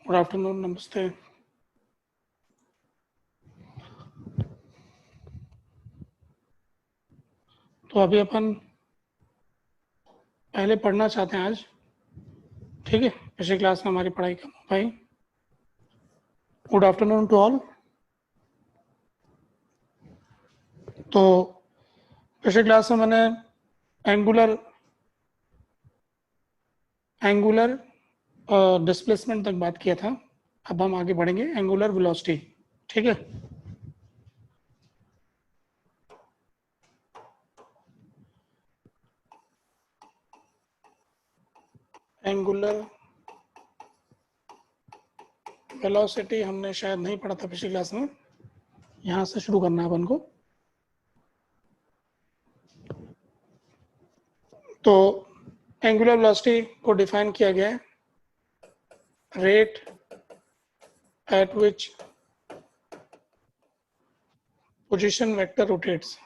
Good afternoon, नमस्ते। तो अभी अपन पहले पढ़ना चाहते हैं आज, ठीक है। पिछली क्लास में हमारी पढ़ाई कम हो पाई। Good afternoon to all. तो पिछली क्लास में मैंने एंगुलर डिस्प्लेसमेंट तक बात किया था। अब हम आगे बढ़ेंगे एंगुलर वेलोसिटी, ठीक है। एंगुलर वेलोसिटी हमने शायद नहीं पढ़ा था पिछली क्लास में, यहाँ से शुरू करना है अपन को। तो एंगुलर वेलोसिटी को डिफाइन किया गया है rate at which position vector rotates.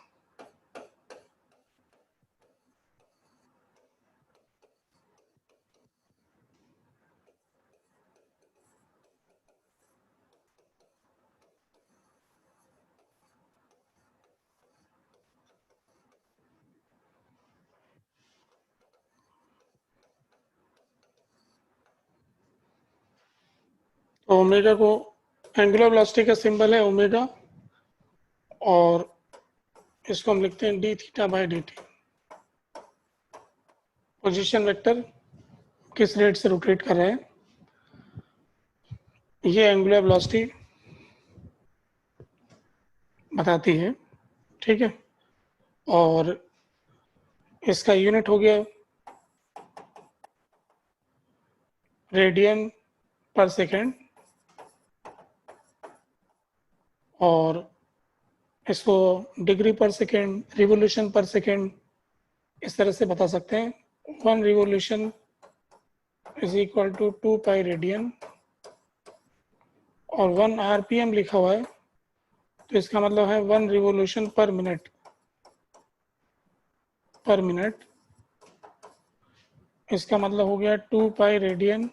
तो ओमेगा को एंगुलर वेलोसिटी का सिंबल है ओमेगा, और इसको हम लिखते हैं D theta by D T. Position vector किस रेट से रोटेट कर रहे हैं, ये एंगुलर वेलोसिटी बताती है, ठीक है। और इसका यूनिट हो गया रेडियन पर सेकेंड, और इसको डिग्री पर सेकेंड, रिवोल्यूशन पर सेकेंड इस तरह से बता सकते हैं। 1 revolution is equal to 2 pi radian, और 1 आरपीएम लिखा हुआ है, तो इसका मतलब है 1 रिवोल्यूशन पर मिनट। इसका मतलब हो गया 2 पाई रेडियन,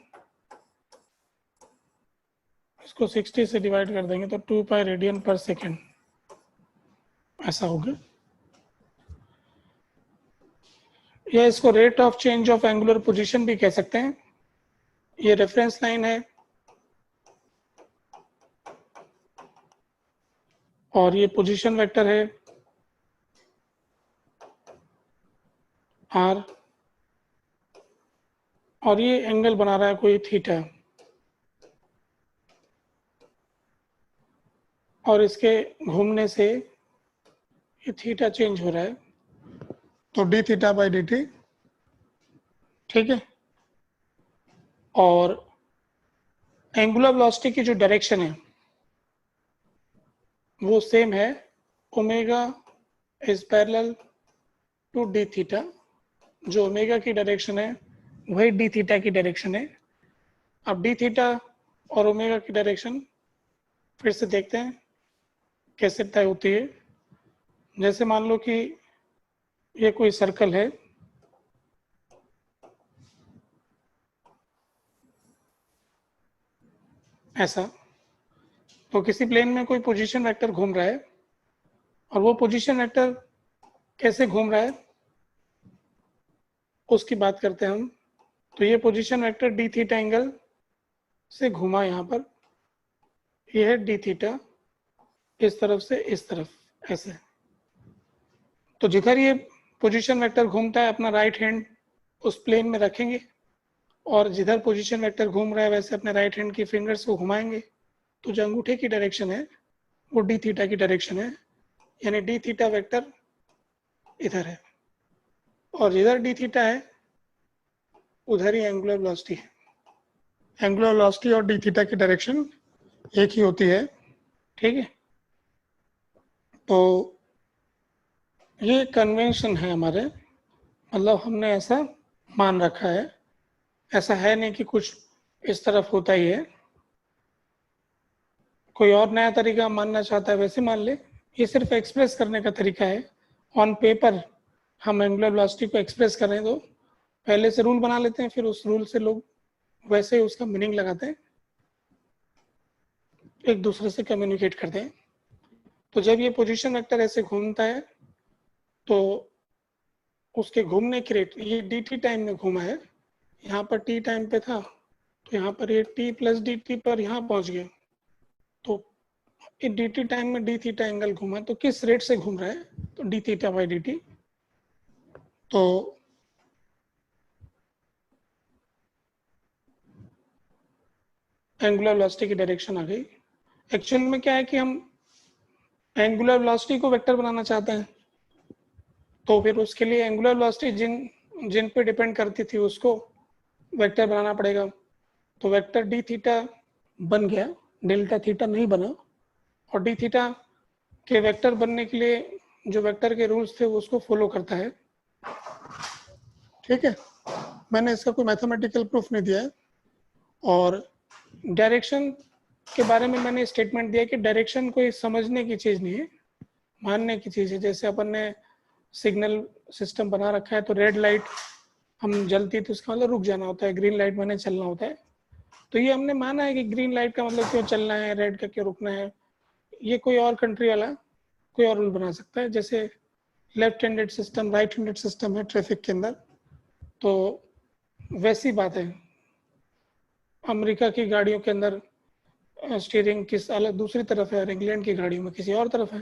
इसको 60 से डिवाइड कर देंगे तो 2 पाई रेडियन पर सेकेंड, ऐसा होगा। या इसको rate of change of angular position भी कह सकते हैं। ये रेफरेंस लाइन है और ये पोजीशन वेक्टर है आर, और ये एंगल बना रहा है कोई थीटा, और इसके घूमने से ये थीटा चेंज हो रहा है, तो D theta by D T, ठीक है। और एंगुलर वेलोसिटी की जो डायरेक्शन है वो सेम है, omega is parallel to d theta. जो ओमेगा की डायरेक्शन है वही डी थीटा की डायरेक्शन है। अब डी थीटा और ओमेगा की डायरेक्शन फिर से देखते हैं कैसे तय होती है। जैसे मान लो कि ये कोई सर्कल है, ऐसा, तो किसी प्लेन में कोई पोजीशन वेक्टर घूम रहा है, और वो पोजीशन वेक्टर कैसे घूम रहा है उसकी बात करते हैं हम। तो ये position vector D theta angle से घूमा यहाँ पर, ये है डी थीटा, इस तरफ से इस तरफ, ऐसे। तो जिधर ये पोजीशन वेक्टर घूमता है अपना राइट हैंड उस प्लेन में रखेंगे, और जिधर पोजीशन वेक्टर घूम रहा है वैसे अपने राइट हैंड की फिंगर्स को घुमाएंगे, तो जो अंगूठे की डायरेक्शन है वो डी थीटा की डायरेक्शन है, यानी डी थीटा वेक्टर इधर है, और जिधर डी थीटा है उधर ही एंगुलर वेलोसिटी है। एंगुलर वेलोसिटी और डी थीटा की डायरेक्शन एक ही होती है, ठीक है। तो ये कन्वेंशन है हमारे मतलब हमने ऐसा मान रखा है, ऐसा है नहीं कि कुछ इस तरफ होता ही है। कोई और नया तरीका मानना चाहता है वैसे मान ले, ये सिर्फ एक्सप्रेस करने का तरीका है। ऑन पेपर हम एंगुलर वेलोसिटी को एक्सप्रेस करें तो पहले से रूल बना लेते हैं, फिर उस रूल से लोग वैसे ही उसका मीनिंग लगाते हैं, एक दूसरे से कम्युनिकेट करते हैं। तो जब ये पोजीशन वेक्टर ऐसे घूमता है तो उसके घूमने की रेट, ये डी टी टाइम में घूमा है, यहाँ पर टी टाइम पे था, तो यहाँ पर ये टी प्लस डी टी पर यहाँ पहुँच गया। तो डी टी टाइम में डी थीटा एंगल घूमा, तो किस रेट से घूम रहा है, तो D theta by D T. तो एंगुलर वेलोसिटी की डायरेक्शन आ गई। एक्चुअल में क्या है कि हम एंगुलर वेलोसिटी को वेक्टर बनाना चाहते हैं, तो फिर उसके लिए एंगुलर वेलोसिटी जिन जिन पे डिपेंड करती थी उसको वेक्टर बनाना पड़ेगा। तो वेक्टर डी थीटा बन गया, डेल्टा थीटा नहीं बना। और डी थीटा के वेक्टर बनने के लिए जो वेक्टर के रूल्स थे वो उसको फॉलो करता है। ठीक है, मैंने इसका कोई मैथमेटिकल प्रूफ नहीं दिया है। और डायरेक्शन के बारे में मैंने स्टेटमेंट दिया कि डायरेक्शन कोई समझने की चीज़ नहीं है, मानने की चीज़ है। जैसे अपन ने सिग्नल सिस्टम बना रखा है, तो रेड लाइट हम जलती तो उसका मतलब रुक जाना होता है, ग्रीन लाइट मैंने चलना होता है। तो ये हमने माना है कि ग्रीन लाइट का मतलब क्यों चलना है, रेड का क्यों रुकना है, ये कोई और कंट्री वाला कोई और रूल बना सकता है। जैसे left handed system, right handed system है ट्रैफिक के अंदर, तो वैसी बात है। अमेरिका की गाड़ियों के अंदर स्टीयरिंग किस अलग दूसरी तरफ है और इंग्लैंड की गाड़ियों में किसी और तरफ है।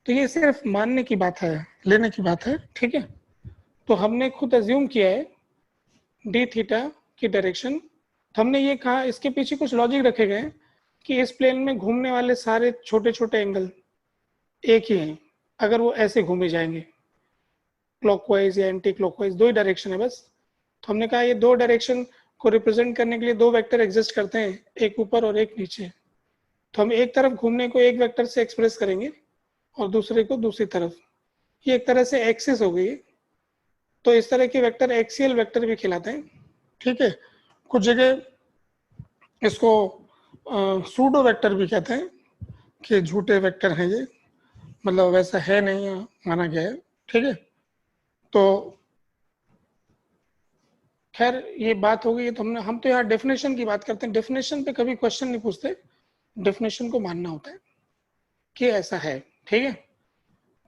तो ये सिर्फ मानने की बात है, लेने की बात है। ठीक है, तो हमने खुद एज्यूम किया है डी थीटा की डायरेक्शन। तो हमने ये कहा, इसके पीछे कुछ लॉजिक रखे गए कि इस प्लेन में घूमने वाले सारे छोटे छोटे एंगल एक ही हैं, अगर वो ऐसे घूमे जाएंगे क्लॉकवाइज या एंटी क्लॉकवाइज, दो ही डायरेक्शन है बस। तो हमने कहा ये दो डायरेक्शन को रिप्रेजेंट करने के लिए दो वेक्टर एग्जिस्ट करते हैं, एक ऊपर और एक नीचे। तो हम एक तरफ घूमने को एक वेक्टर से एक्सप्रेस करेंगे और दूसरे को दूसरी तरफ। ये एक तरह से एक्सिस हो गई। तो इस तरह के वेक्टर एक्सियल वेक्टर भी खिलाते हैं। ठीक है, कुछ जगह इसको सूडो वेक्टर भी कहते हैं कि झूठे वेक्टर हैं ये, मतलब वैसा है नहीं माना गया है। ठीक है, तो खैर ये बात हो गई। तो हम तो यहाँ डेफिनेशन की बात करते हैं, डेफिनेशन पे कभी क्वेश्चन नहीं पूछते, डेफिनेशन को मानना होता है कि ऐसा है। ठीक है,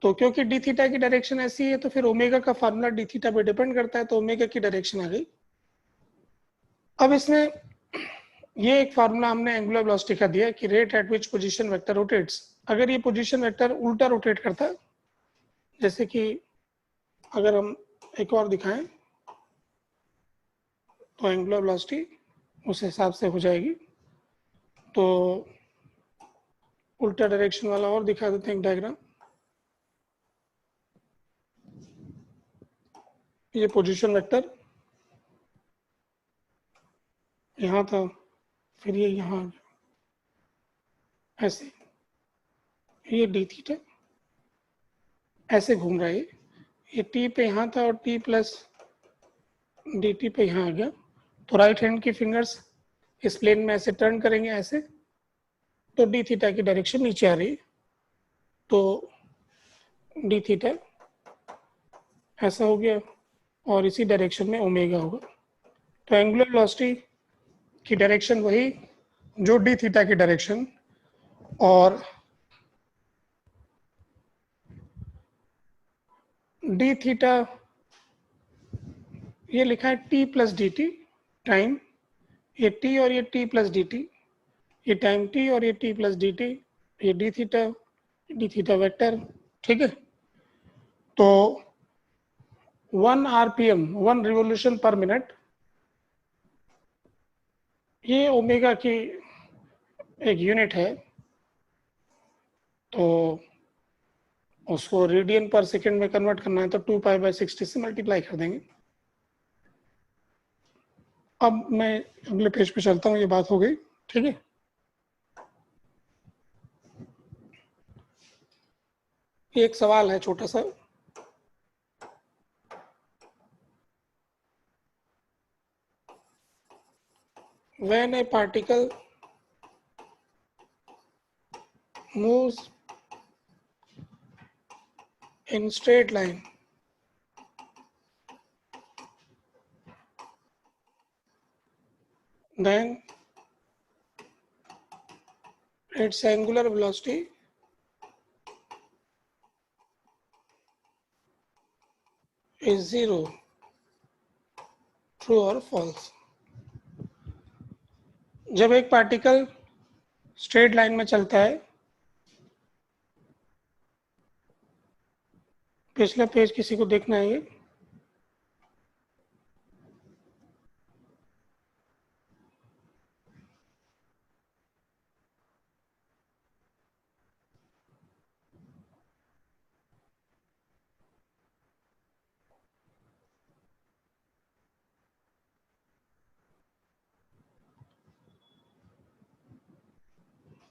तो क्योंकि डी थीटा की डायरेक्शन ऐसी है तो फिर ओमेगा का फार्मूला डी थीटा पे डिपेंड करता है, तो ओमेगा की डायरेक्शन आ गई। अब इसमें ये एक फार्मूला हमने एंगुलर वेलोसिटी का दिया कि rate at which position vector rotates. अगर ये पोजीशन वेक्टर उल्टा रोटेट करता है, जैसे कि अगर हम एक और दिखाएं तो एंगुलर वेलोसिटी उस हिसाब से हो जाएगी। तो उल्टा डायरेक्शन वाला और दिखा देते हैं एक डायग्राम। ये पोजीशन वेक्टर यहाँ था, फिर ये यहाँ ऐसे, ये डी थीटा ऐसे घूम रहा है, ये टी पे यहाँ था और टी प्लस डी टी पे यहाँ आ गया। तो राइट हैंड की फिंगर्स इस प्लेन में ऐसे टर्न करेंगे ऐसे, तो डी थीटा की डायरेक्शन नीचे आ रही, तो डी थीटा ऐसा हो गया और इसी डायरेक्शन में ओमेगा होगा। तो एंगुलर वेलोसिटी की डायरेक्शन वही जो डी थीटा की डायरेक्शन, और डी थीटा ये लिखा है T plus D T time, ये टी और ये टी प्लस डी टी, ये टाइम टी और ये टी प्लस डी टी, ये डी थीटा वेक्टर। ठीक है, तो 1 आरपीएम 1 रिवोल्यूशन पर मिनट, ये ओमेगा की एक यूनिट है, तो उसको रेडियन पर सेकंड में कन्वर्ट करना है तो 2π/60 से मल्टीप्लाई कर देंगे। अब मैं अगले पेज पे चलता हूँ, ये बात हो गई। ठीक है, एक सवाल है छोटा सा, when a particle moves in straight line, then its angular velocity is zero. True और फॉल्स। जब एक पार्टिकल स्ट्रेट लाइन में चलता है, पिछला पेज किसी को देखना है ये,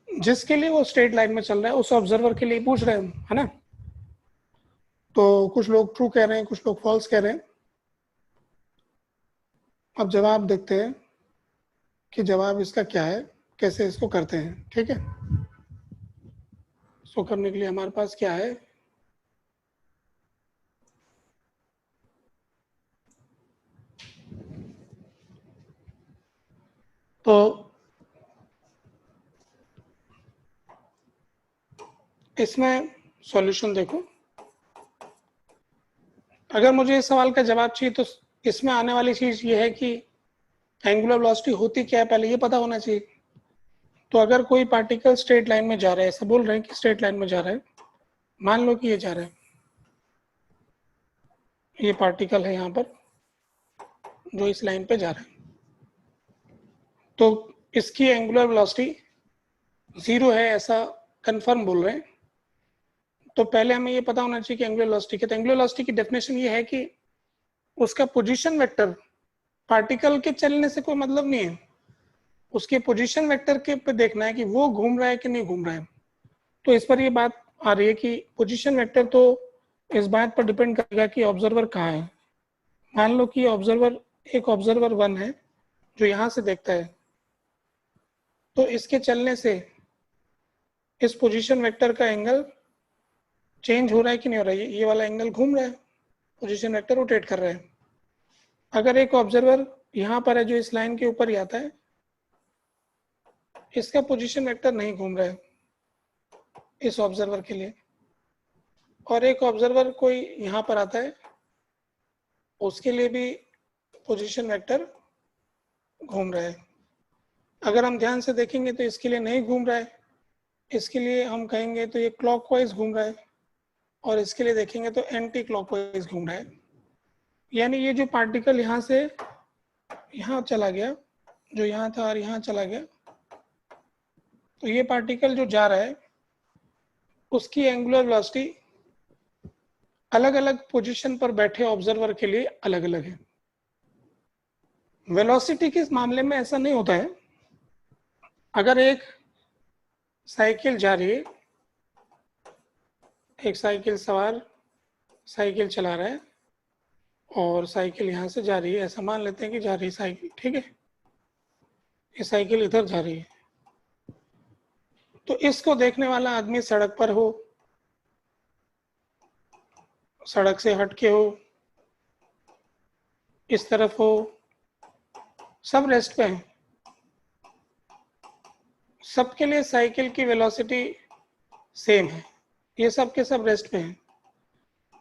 जिसके लिए वो स्ट्रेट लाइन में चल रहा है उस ऑब्जर्वर के लिए पूछ रहे हैं, है ना। तो कुछ लोग ट्रू कह रहे हैं, कुछ लोग फॉल्स कह रहे हैं। अब जवाब देखते हैं कि जवाब इसका क्या है, कैसे इसको करते हैं। ठीक है, इसको करने के लिए हमारे पास क्या है, तो इसमें सॉल्यूशन देखो। अगर मुझे इस सवाल का जवाब चाहिए तो इसमें आने वाली चीज ये है कि एंगुलर वेलोसिटी होती क्या है, पहले ये पता होना चाहिए। तो अगर कोई पार्टिकल स्ट्रेट लाइन में जा रहा है, ऐसा बोल रहे हैं कि स्ट्रेट लाइन में जा रहा है, मान लो कि ये जा रहा है, ये पार्टिकल है यहाँ पर जो इस लाइन पे जा रहा है, तो इसकी एंगुलर वेलोसिटी जीरो है ऐसा कंफर्म बोल रहे हैं। तो पहले हमें ये पता होना चाहिए कि एंगुलर वेलोसिटी क्या है। तो एंगुलर वेलोसिटी की डेफिनेशन ये है कि उसका पोजीशन वेक्टर, पार्टिकल के चलने से कोई मतलब नहीं है, उसके पोजीशन वेक्टर के पे देखना है कि वो घूम रहा है कि नहीं घूम रहा है। तो इस पर ये बात आ रही है कि पोजीशन वेक्टर तो इस बात पर डिपेंड करेगा कि ऑब्जर्वर कहाँ है। मान लो कि ऑब्जर्वर, एक ऑब्जर्वर 1 है जो यहाँ से देखता है, तो इसके चलने से इस पोजीशन वेक्टर का एंगल चेंज हो रहा है कि नहीं हो रहा है, ये वाला एंगल घूम रहा है, पोजीशन वेक्टर रोटेट कर रहा है। अगर एक ऑब्जर्वर यहाँ पर है जो इस लाइन के ऊपर ही आता है, इसका पोजीशन वेक्टर नहीं घूम रहा है इस ऑब्जर्वर के लिए, और एक ऑब्जर्वर कोई यहाँ पर आता है, उसके लिए भी पोजीशन वेक्टर घूम रहा है। अगर हम ध्यान से देखेंगे तो इसके लिए नहीं घूम रहा है, इसके लिए हम कहेंगे तो ये क्लॉकवाइज घूम रहा है, और इसके लिए देखेंगे तो एंटी क्लॉकवाइज घूम रहा है। यानी ये जो पार्टिकल यहाँ से यहाँ चला गया, जो यहाँ था और यहाँ चला गया, तो ये पार्टिकल जो जा रहा है उसकी एंगुलर वेलोसिटी अलग अलग पोजीशन पर बैठे ऑब्जर्वर के लिए अलग अलग है। वेलोसिटी के मामले में ऐसा नहीं होता है। अगर एक साइकिल जा रही है, एक साइकिल सवार साइकिल चला रहा है और साइकिल यहाँ से जा रही है, ऐसा मान लेते हैं कि जा रही है साइकिल, ठीक है, ये साइकिल इधर जा रही है, तो इसको देखने वाला आदमी सड़क पर हो, सड़क से हटके हो, इस तरफ हो, सब रेस्ट पे हैं, सबके लिए साइकिल की वेलोसिटी सेम है, ये सब के सब रेस्ट पे हैं।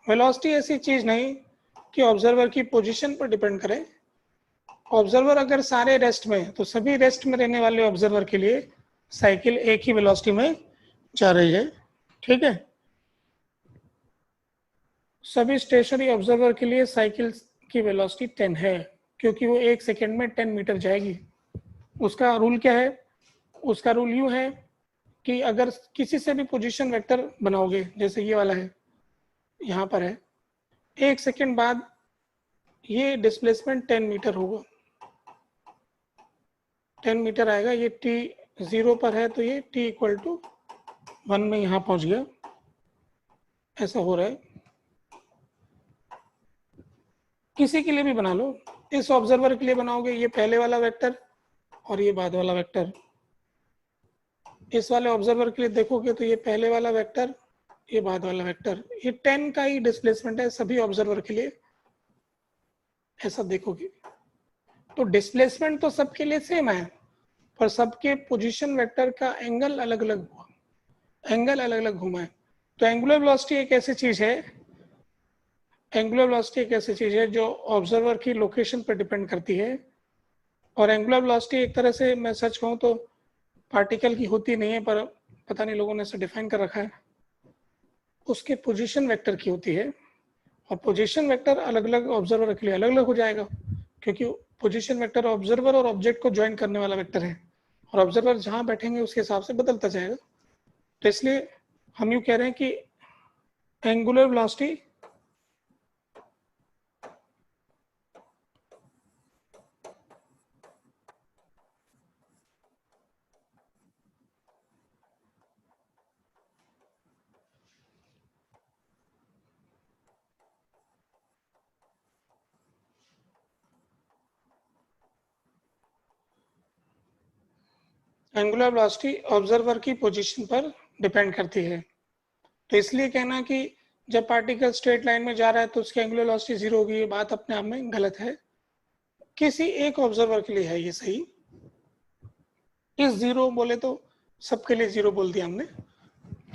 वेलोसिटी ऐसी चीज नहीं कि ऑब्जर्वर की पोजीशन पर डिपेंड करे। ऑब्जर्वर अगर सारे रेस्ट में, तो सभी रेस्ट में रहने वाले ऑब्जर्वर के लिए साइकिल एक ही वेलोसिटी में जा रही है, ठीक है। सभी स्टेशनरी ऑब्जर्वर के लिए साइकिल की वेलोसिटी 10 है, क्योंकि वो 1 सेकेंड में 10 मीटर जाएगी। उसका रूल क्या है, उसका रूल यूं है कि अगर किसी से भी पोजीशन वेक्टर बनाओगे, जैसे ये वाला है, यहाँ पर है, 1 सेकेंड बाद ये डिस्प्लेसमेंट 10 मीटर होगा, 10 मीटर आएगा। ये t 0 पर है तो ये t = 1 में यहाँ पहुँच गया, ऐसा हो रहा है। किसी के लिए भी बना लो, इस ऑब्जर्वर के लिए बनाओगे, ये पहले वाला वेक्टर और ये बाद वाला वेक्टर। इस वाले ऑब्जर्वर के लिए देखोगे तो ये पहले वाला वेक्टर, ये बाद वाला वेक्टर, ये 10 का ही डिस्प्लेसमेंट है सभी ऑब्जर्वर के लिए, ऐसा देखोगे। तो डिस्प्लेसमेंट तो सबके लिए सेम है, पर सबके पोजीशन वेक्टर का एंगल अलग अलग हुआ, एंगल अलग अलग घुमा है। तो एंगुलर वेलोसिटी एक ऐसी चीज है, एंगुलर वेलोसिटी एक ऐसी चीज है जो ऑब्जर्वर की लोकेशन पर डिपेंड करती है। और एंगुलर वेलोसिटी एक तरह से मैं सच कहूँ तो पार्टिकल की होती नहीं है, पर पता नहीं लोगों ने इसे डिफाइन कर रखा है, उसके पोजीशन वेक्टर की होती है। और पोजीशन वेक्टर अलग अलग ऑब्जर्वर के लिए अलग अलग हो जाएगा, क्योंकि पोजीशन वेक्टर ऑब्जर्वर और ऑब्जेक्ट को ज्वाइन करने वाला वेक्टर है, और ऑब्जर्वर जहां बैठेंगे उसके हिसाब से बदलता जाएगा। तो इसलिए हम यूँ कह रहे हैं कि angular velocity angular velocity observer की पोजीशन पर डिपेंड करती है। तो इसलिए कहना कि जब पार्टिकल स्ट्रेट लाइन में जा रहा है तो उसकी एंगुलर वेलोसिटी जीरो होगी, ये बात अपने आप में गलत है। किसी एक ऑब्जर्वर के लिए है ये सही, इस जीरो बोले तो सबके लिए जीरो बोल दिया हमने,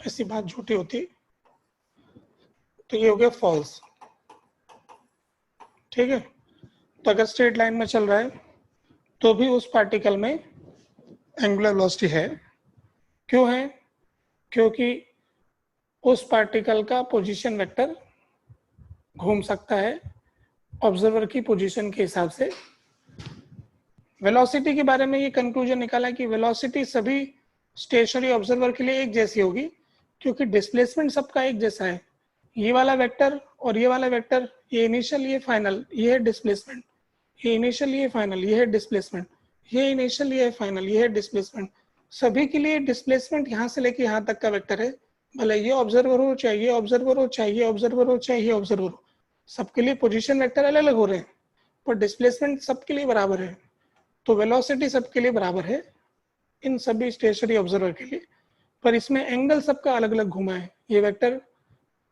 ऐसी बात झूठी होती, तो ये हो गया फॉल्स। ठीक है, तो अगर स्ट्रेट लाइन में चल रहा है तो भी उस पार्टिकल में एंगुलर वेलोसिटी है। क्यों है? क्योंकि उस पार्टिकल का पोजीशन वेक्टर घूम सकता है ऑब्जर्वर की पोजीशन के हिसाब से। वेलोसिटी के बारे में ये कंक्लूजन निकाला कि वेलोसिटी सभी स्टेशनरी ऑब्जर्वर के लिए एक जैसी होगी, क्योंकि डिस्प्लेसमेंट सबका एक जैसा है। ये वाला वेक्टर और ये वाला वेक्टर, ये इनिशियल ये फाइनल, ये है डिस्प्लेसमेंट, ये इनिशियल ये फाइनल, ये है डिस्प्लेसमेंट, ये इनिशियल ये है फाइनल, ये है डिस्प्लेसमेंट। सभी के लिए डिस्प्लेसमेंट यहाँ से लेके यहाँ तक का वेक्टर है, भले ये ऑब्जर्वर हो, चाहे ये ऑब्जर्वर हो, चाहे ये ऑब्जर्वर हो, चाहे ये ऑब्जर्वर हो, सबके लिए पोजीशन वेक्टर अलग अलग हो रहे हैं, पर डिस्प्लेसमेंट सबके लिए बराबर है। तो वेलोसिटी सबके लिए बराबर है इन सभी स्टेशनरी ऑब्जर्वर के लिए, पर इसमें एंगल सबका अलग अलग घूमा है, ये वेक्टर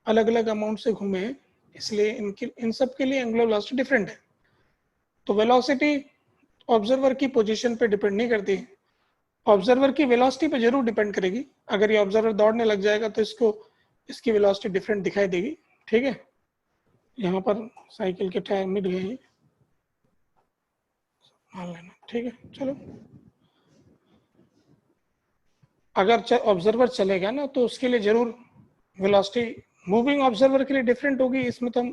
अलग अलग अमाउंट से घूमे हैं, इसलिए इन सब के लिए एंगुलर वेलोसिटी डिफरेंट है। तो वेलोसिटी ऑब्जर्वर की पोजीशन पे डिपेंड नहीं करती, ऑब्जर्वर की वेलोसिटी पे जरूर डिपेंड करेगी। अगर ये ऑब्जर्वर दौड़ने लग जाएगा तो इसकी वेलोसिटी डिफरेंट दिखाई देगी। ठीक है, यहाँ पर साइकिल के टायर मिट गए हैं, मान लेना। ठीक है, चलो। अगर ऑब्जर्वर चलेगा ना तो उसके लिए जरूर वेलोसिटी मूविंग ऑब्जर्वर के लिए डिफरेंट होगी, इसमें तो हम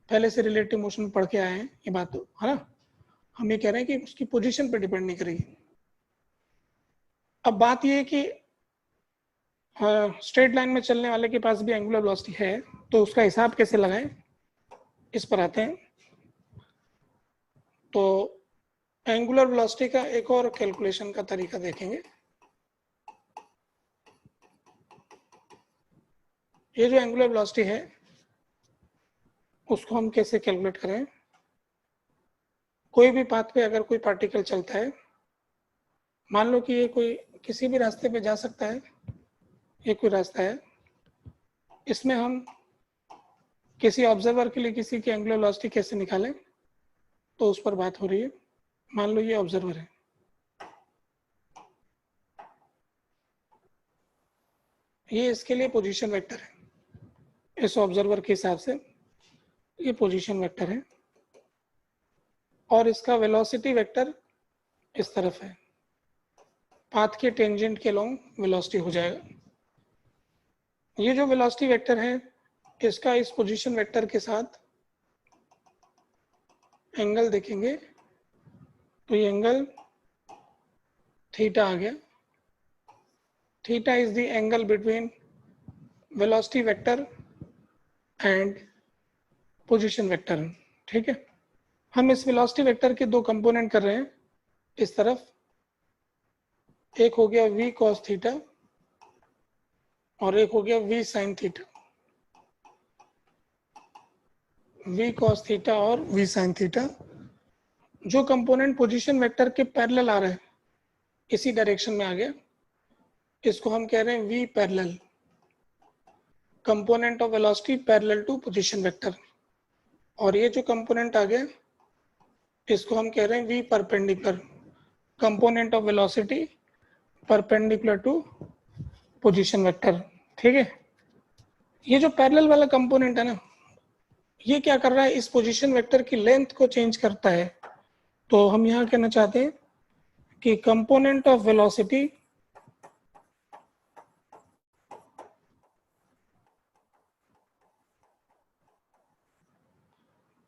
पहले से रिलेटिव मोशन पढ़ के आए हैं, ये बात तो है ना। हम ये कह रहे हैं कि उसकी पोजीशन पर डिपेंड नहीं करेगी। अब बात ये है कि स्ट्रेट लाइन में चलने वाले के पास भी एंगुलर वेलोसिटी है, तो उसका हिसाब कैसे लगाएं, इस पर आते हैं। तो एंगुलर वेलोसिटी का एक और कैलकुलेशन का तरीका देखेंगे। ये जो एंगुलर वेलोसिटी है उसको हम कैसे कैलकुलेट करें। कोई भी पाथ पे अगर कोई पार्टिकल चलता है, मान लो कि ये कोई किसी भी रास्ते पे जा सकता है, ये कोई रास्ता है, इसमें हम किसी ऑब्जर्वर के लिए किसी की एंगुलर वेलोसिटी कैसे निकालें, तो उस पर बात हो रही है। मान लो ये ऑब्जर्वर है, ये इसके लिए पोजीशन वेक्टर है, इस ऑब्जर्वर के हिसाब से ये पोजीशन वेक्टर है, और इसका वेलोसिटी वेक्टर इस तरफ है, पाथ के टेंजेंट के लॉन्ग वेलोसिटी हो जाएगा। ये जो वेलोसिटी वेक्टर है इसका इस पोजीशन वेक्टर के साथ एंगल देखेंगे तो ये एंगल थीटा आ गया। Theta is the angle between velocity vector and position vector. ठीक है, हम इस वेलोसिटी वेक्टर के दो कंपोनेंट कर रहे हैं इस तरफ, एक हो गया v cos थीटा और एक हो गया v sin theta. v cos theta और v sin थीटा, जो कंपोनेंट पोजीशन वेक्टर के पैरेलल आ रहे हैं इसी डायरेक्शन में आ गया, इसको हम कह रहे हैं v parallel, component of velocity parallel to position vector. और ये जो कंपोनेंट आ गया इसको हम कह रहे हैं v perpendicular, component of velocity perpendicular to position vector. ठीक है, ये जो पैरेलल वाला कंपोनेंट है ना, ये क्या कर रहा है, इस पोजीशन वेक्टर की लेंथ को चेंज करता है। तो हम यहाँ कहना चाहते हैं कि component of velocity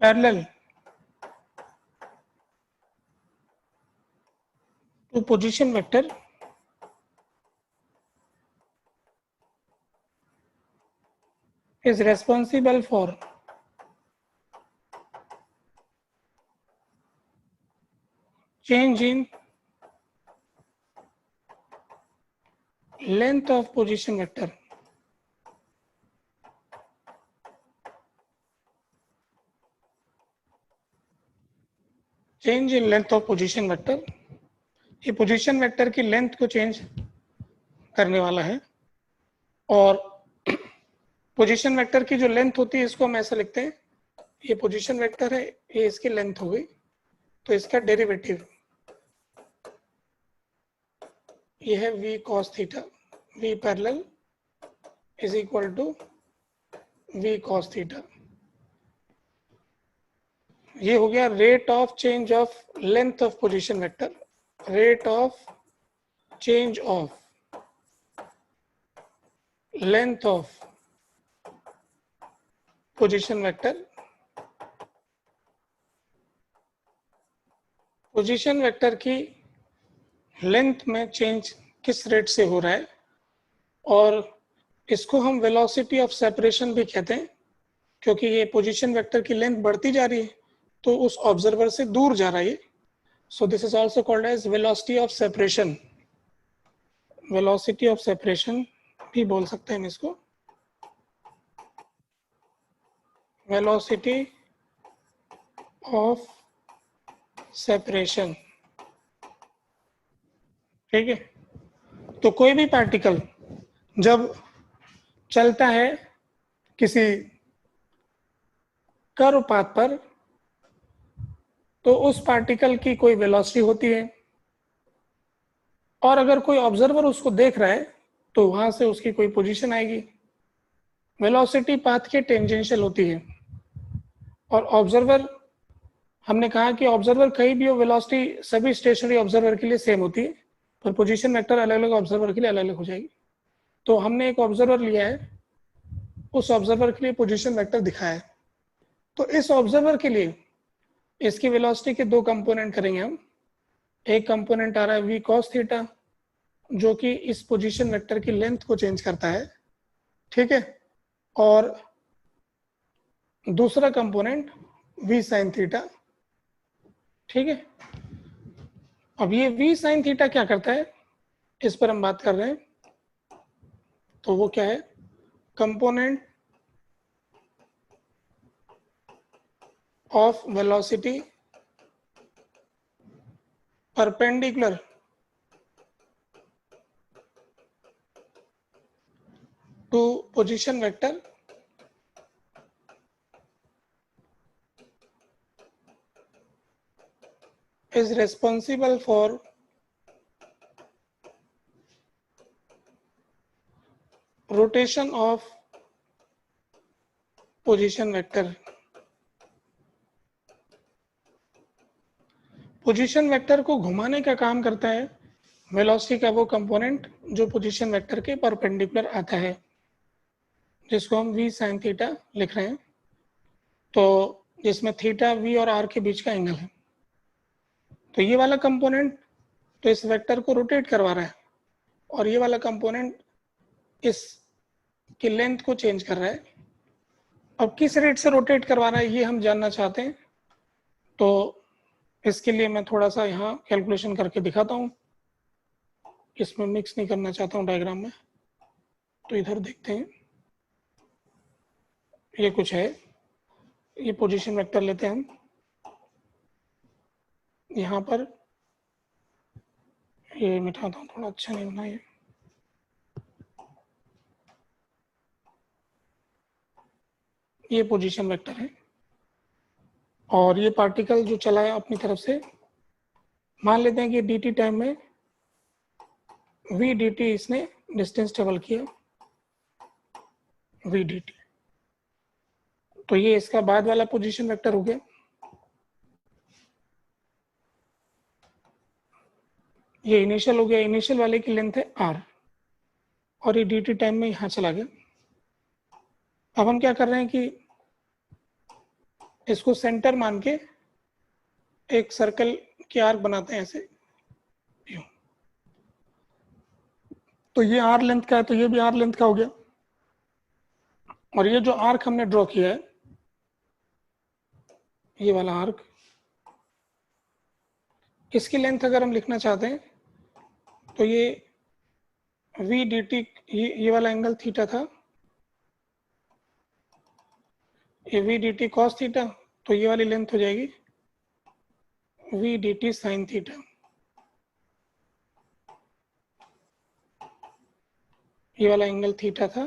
parallel to position vector is responsible for change in length of position vector. Change in length of position vector, ये पोजीशन वेक्टर की लेंथ को चेंज करने वाला है। और पोजीशन वेक्टर की जो लेंथ होती है इसको हम ऐसा लिखते हैं, ये पोजीशन वेक्टर है, ये इसकी लेंथ हो गई, तो इसका डेरिवेटिव ये है v cos theta, v parallel is equal to v cos theta. ये हो गया rate of change of length of position vector, rate of change of length of position vector. Position vector की लेंथ में change किस rate से हो रहा है, और इसको हम वेलोसिटी ऑफ सेपरेशन भी कहते हैं, क्योंकि ये पोजीशन वेक्टर की लेंथ बढ़ती जा रही है तो उस ऑब्जर्वर से दूर जा रहा है। So this is also called as velocity of separation, velocity of separation भी बोल सकते हैं इसको, वेलोसिटी ऑफ सेपरेशन। ठीक है, तो कोई भी पार्टिकल जब चलता है किसी कर्व पाथ पर तो उस पार्टिकल की कोई वेलोसिटी होती है, और अगर कोई ऑब्जर्वर उसको देख रहा है तो वहां से उसकी कोई पोजीशन आएगी। वेलोसिटी पाथ के टेंजेंशियल होती है, और ऑब्जर्वर, हमने कहा कि ऑब्जर्वर कहीं भी हो, वेलोसिटी सभी स्टेशनरी ऑब्जर्वर के लिए सेम होती है, पर पोजीशन वेक्टर अलग अलग ऑब्जर्वर के लिए अलग अलग हो जाएगी। तो हमने एक ऑब्जर्वर लिया है, उस ऑब्जर्वर के लिए पोजीशन वेक्टर दिखाया है, तो इस ऑब्जर्वर के लिए इसकी वेलोसिटी के दो कंपोनेंट करेंगे हम। एक कंपोनेंट आ रहा है v cos थीटा, जो कि इस पोजीशन वेक्टर की लेंथ को चेंज करता है। ठीक है, और दूसरा कंपोनेंट v sin थीटा। ठीक है, अब ये v sin थीटा क्या करता है इस पर हम बात कर रहे हैं, तो वो क्या है, component of velocity perpendicular to position vector is responsible for rotation of position vector। Position vector को घुमाने का काम करता है वेलोसिटी का वो कंपोनेंट जो पोजीशन वेक्टर के परपेंडिकुलर आता है, जिसको हम v sin थीटा लिख रहे हैं, तो जिसमें थीटा v और r के बीच का एंगल है। तो ये वाला कंपोनेंट तो इस वेक्टर को रोटेट करवा रहा है, और ये वाला कंपोनेंट इस की लेंथ को चेंज कर रहा है। अब किस रेट से रोटेट करवा रहा है ये हम जानना चाहते हैं, तो इसके लिए मैं थोड़ा सा यहाँ कैलकुलेशन करके दिखाता हूँ, इसमें मिक्स नहीं करना चाहता हूँ डायग्राम में। तो इधर देखते हैं, ये कुछ है, ये पोजीशन वेक्टर लेते हैं हम, यहाँ पर ये मिटाता हूँ, थोड़ा अच्छा नहीं बना ये पोजीशन वेक्टर है। और ये पार्टिकल जो चला है अपनी तरफ से, मान लेते हैं कि डी टी टाइम में वी डी टी इसने डिस्टेंस ट्रेवल किया, वी डी टी। तो ये इसका बाद वाला पोजीशन वेक्टर हो गया। ये इनिशियल हो गया, इनिशियल वाले की लेंथ है आर, और ये डी टी टाइम में यहाँ चला गया। अब हम क्या कर रहे हैं कि इसको सेंटर मान के एक सर्कल के आर्क बनाते हैं ऐसे। तो ये आर लेंथ का है, तो ये भी आर लेंथ का हो गया। और ये जो आर्क हमने ड्रॉ किया है, ये वाला आर्क, इसकी लेंथ अगर हम लिखना चाहते हैं तो ये वी डी टी, ये वाला एंगल थीटा था, ये v D T cos theta, तो ये वाली लेंथ हो जाएगी v D T sine theta. ये वाला एंगल थीटा था,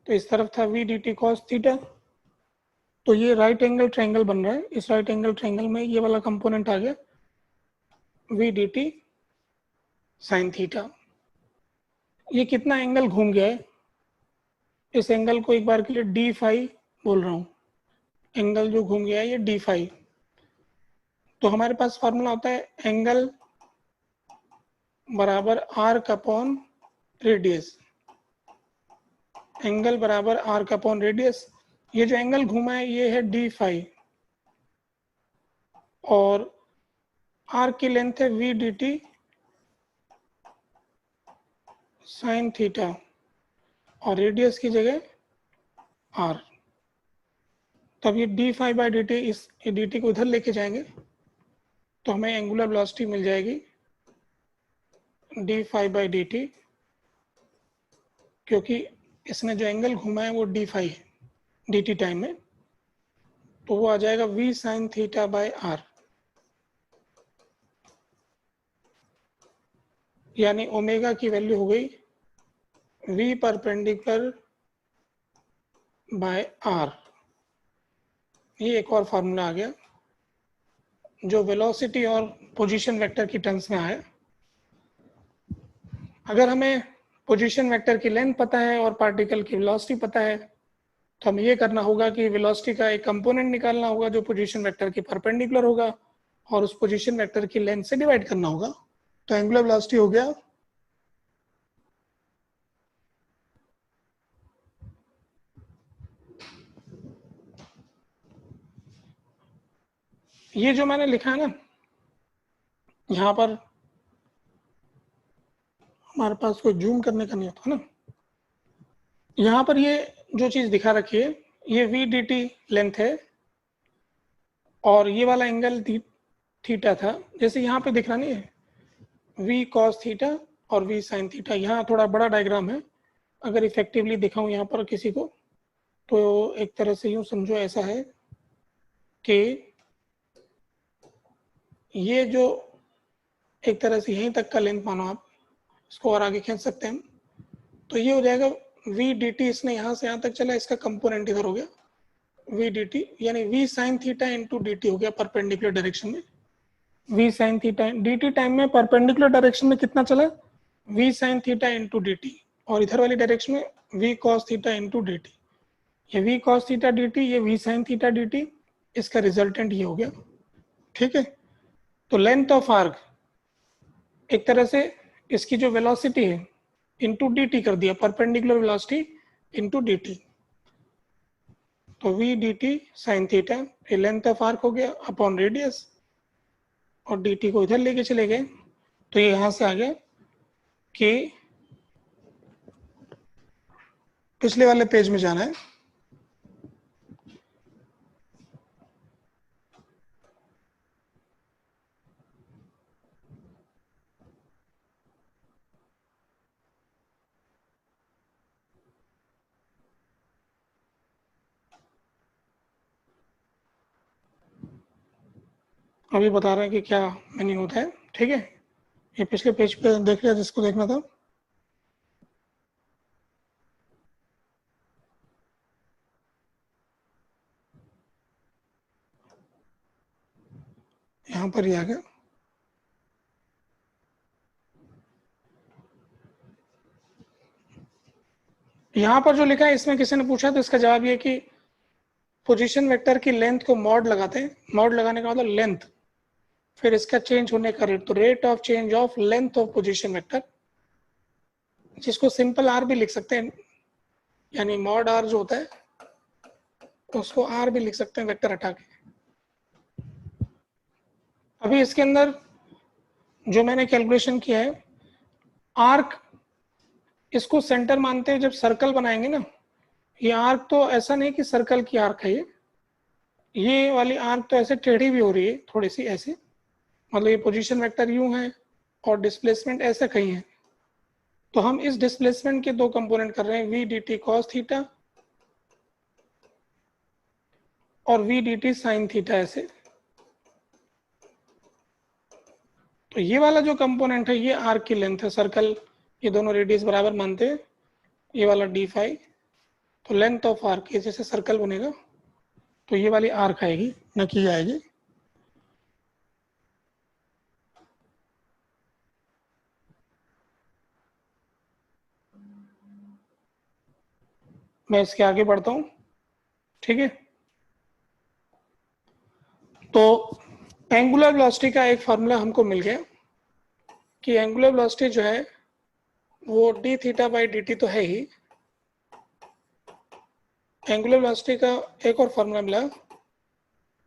तो इस तरफ था v D T cos theta. तो ये राइट एंगल ट्रायंगल बन रहा है। इस राइट एंगल ट्रायंगल में ये वाला कंपोनेंट आ गया we D T sine theta. ये कितना एंगल घूम गया है, इस एंगल को एक बार के लिए डी फाई बोल रहा हूँ। एंगल जो घूम गया है ये डी फाई। तो हमारे पास फॉर्मूला होता है एंगल बराबर आर्क अपॉन रेडियस। एंगल बराबर आर्क अपॉन रेडियस। ये जो एंगल घूमा है ये है डी फाई, और आर्क की लेंथ है v D T sine theta, और रेडियस की जगह आर। तब ये d phi by D t, इस डी टी को इधर लेके जाएंगे तो हमें एंगुलर वेलोसिटी मिल जाएगी d phi by D t, क्योंकि इसने जो एंगल घुमा है वो डी फाई है डी टी टाइम में। तो वो आ जाएगा v sine theta by r, यानी ओमेगा की वैल्यू हो गई वी परपेंडिकुलर बाय आर। ये एक और फार्मूला आ गया जो वेलोसिटी और पोजीशन वेक्टर की टर्म्स में आया। अगर हमें पोजीशन वेक्टर की लेंथ पता है और पार्टिकल की वेलोसिटी पता है, तो हमें ये करना होगा कि वेलोसिटी का एक कंपोनेंट निकालना होगा जो पोजीशन वेक्टर के परपेंडिकुलर होगा, और उस पोजीशन वेक्टर की लेंथ से डिवाइड करना होगा। तो एंगुलर वेलोसिटी हो गया ये जो मैंने लिखा है ना, यहाँ पर हमारे पास कोई जूम करने का नहीं होता ना। यहाँ पर ये जो चीज दिखा रखी है ये वी डी टी लेंथ है, और ये वाला एंगल थीटा था। जैसे यहाँ पे दिख रहा नहीं है वी कॉस थीटा और वी साइन थीटा। यहाँ थोड़ा बड़ा डायग्राम है, अगर इफेक्टिवली दिखाऊं यहाँ पर किसी को, तो एक तरह से यूं समझो ऐसा है कि ये जो एक तरह से यहीं तक का लेंथ मानो आप, इसको और आगे खींच सकते हैं। तो ये हो जाएगा वी डी टी, इसने यहाँ से यहाँ तक चला, इसका कंपोनेंट इधर हो गया वी डी टी, यानी V sine theta into D T हो गया परपेंडिकुलर डायरेक्शन में। V sine theta D T time में परपेंडिकुलर डायरेक्शन में कितना चला, V sine theta into D T, और इधर वाली डायरेक्शन में V cos theta into D T. ये V cos theta D T, ये V sine theta D T, इसका रिजल्टेंट ये हो गया। ठीक है, तो लेंथ ऑफ आर्क एक तरह से इसकी जो वेलोसिटी है इंटू डी टी कर दिया, perpendicular velocity into D T. तो V D T sine theta, ये लेंथ ऑफ आर्क हो गया अपॉन रेडियस, और डी टी को इधर लेके चले गए। तो ये यहां से आ गया कि पिछले वाले पेज में जाना है। अभी बता रहे हैं कि क्या मीनिंग होता है। ठीक है, ये पिछले पेज पे देख लिया जिसको देखना था। यहाँ पर ही आ गया। यहाँ पर जो लिखा है इसमें किसी ने पूछा तो इसका जवाब ये कि पोजीशन वेक्टर की लेंथ को मॉड लगाते हैं। मॉड लगाने का मतलब लेंथ, फिर इसका चेंज होने का रेट, तो rate of change of length of position vector, जिसको सिंपल आर भी लिख सकते हैं, यानी मॉड आर जो होता है उसको आर भी लिख सकते हैं वेक्टर हटा के। अभी इसके अंदर जो मैंने कैलकुलेशन किया है, आर्क इसको सेंटर मानते हैं जब सर्कल बनाएंगे ना। ये आर्क तो ऐसा नहीं कि सर्कल की आर्क है, ये वाली आर्क तो ऐसे टेढ़ी भी हो रही है थोड़ी सी ऐसे, मतलब ये पोजीशन वेक्टर यूं है और डिस्प्लेसमेंट ऐसे कहीं है। तो हम इस डिस्प्लेसमेंट के दो कंपोनेंट कर रहे हैं, V D T cos theta और V D T sine theta ऐसे। तो ये वाला जो कंपोनेंट है ये आर्क की लेंथ है, सर्कल ये दोनों रेडियस बराबर मानते हैं, ये वाला डी फाई, तो लेंथ ऑफ आर्क ये जैसे सर्कल बनेगा तो ये वाली आर्क आएगी न कि आएगी। मैं इसके आगे बढ़ता हूँ, ठीक है। तो एंगुलर वेलोसिटी का एक फार्मूला हमको मिल गया कि एंगुलर वेलोसिटी जो है वो D theta by D T तो है ही। एंगुलर वेलोसिटी का एक और फार्मूला मिला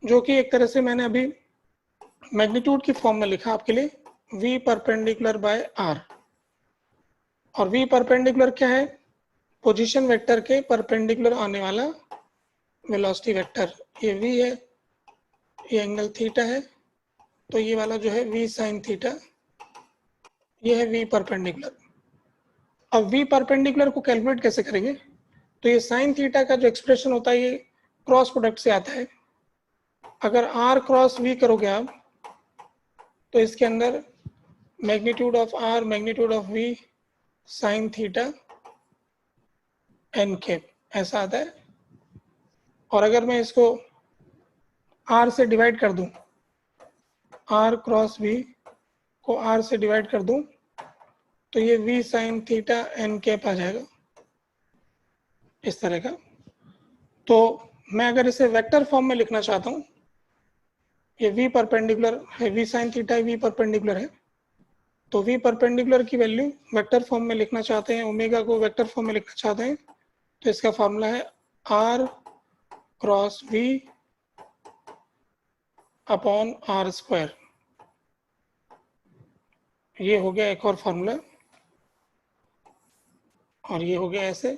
जो कि एक तरह से मैंने अभी मैग्नीट्यूड की फॉर्म में लिखा आपके लिए, v परपेंडिकुलर बाय r। और v परपेंडिकुलर क्या है, पोजीशन वेक्टर के परपेंडिकुलर आने वाला वेलोसिटी वेक्टर, ये v है, ये एंगल थीटा है, तो ये वाला जो है v साइन थीटा, ये है v परपेंडिकुलर। अब v परपेंडिकुलर को कैलकुलेट कैसे करेंगे, तो ये साइन थीटा का जो एक्सप्रेशन होता है ये क्रॉस प्रोडक्ट से आता है। अगर r क्रॉस v करोगे आप तो इसके अंदर magnitude of r magnitude of v sine theta N cap ऐसा आता है। और अगर मैं इसको r से डिवाइड कर दूं, r क्रॉस v को r से डिवाइड कर दूं तो ये v sine theta N cap आ जाएगा इस तरह का। तो मैं अगर इसे वेक्टर फॉर्म में लिखना चाहता हूँ, ये v परपेंडिकुलर है, v sine theta v perpendicular है, तो v परपेंडिकुलर की वैल्यू वेक्टर फॉर्म में लिखना चाहते हैं, ओमेगा को वेक्टर फॉर्म में लिखना चाहते हैं, तो इसका फॉर्मूला है r cross v upon r square. ये हो गया एक और फॉर्मूला, और ये हो गया ऐसे,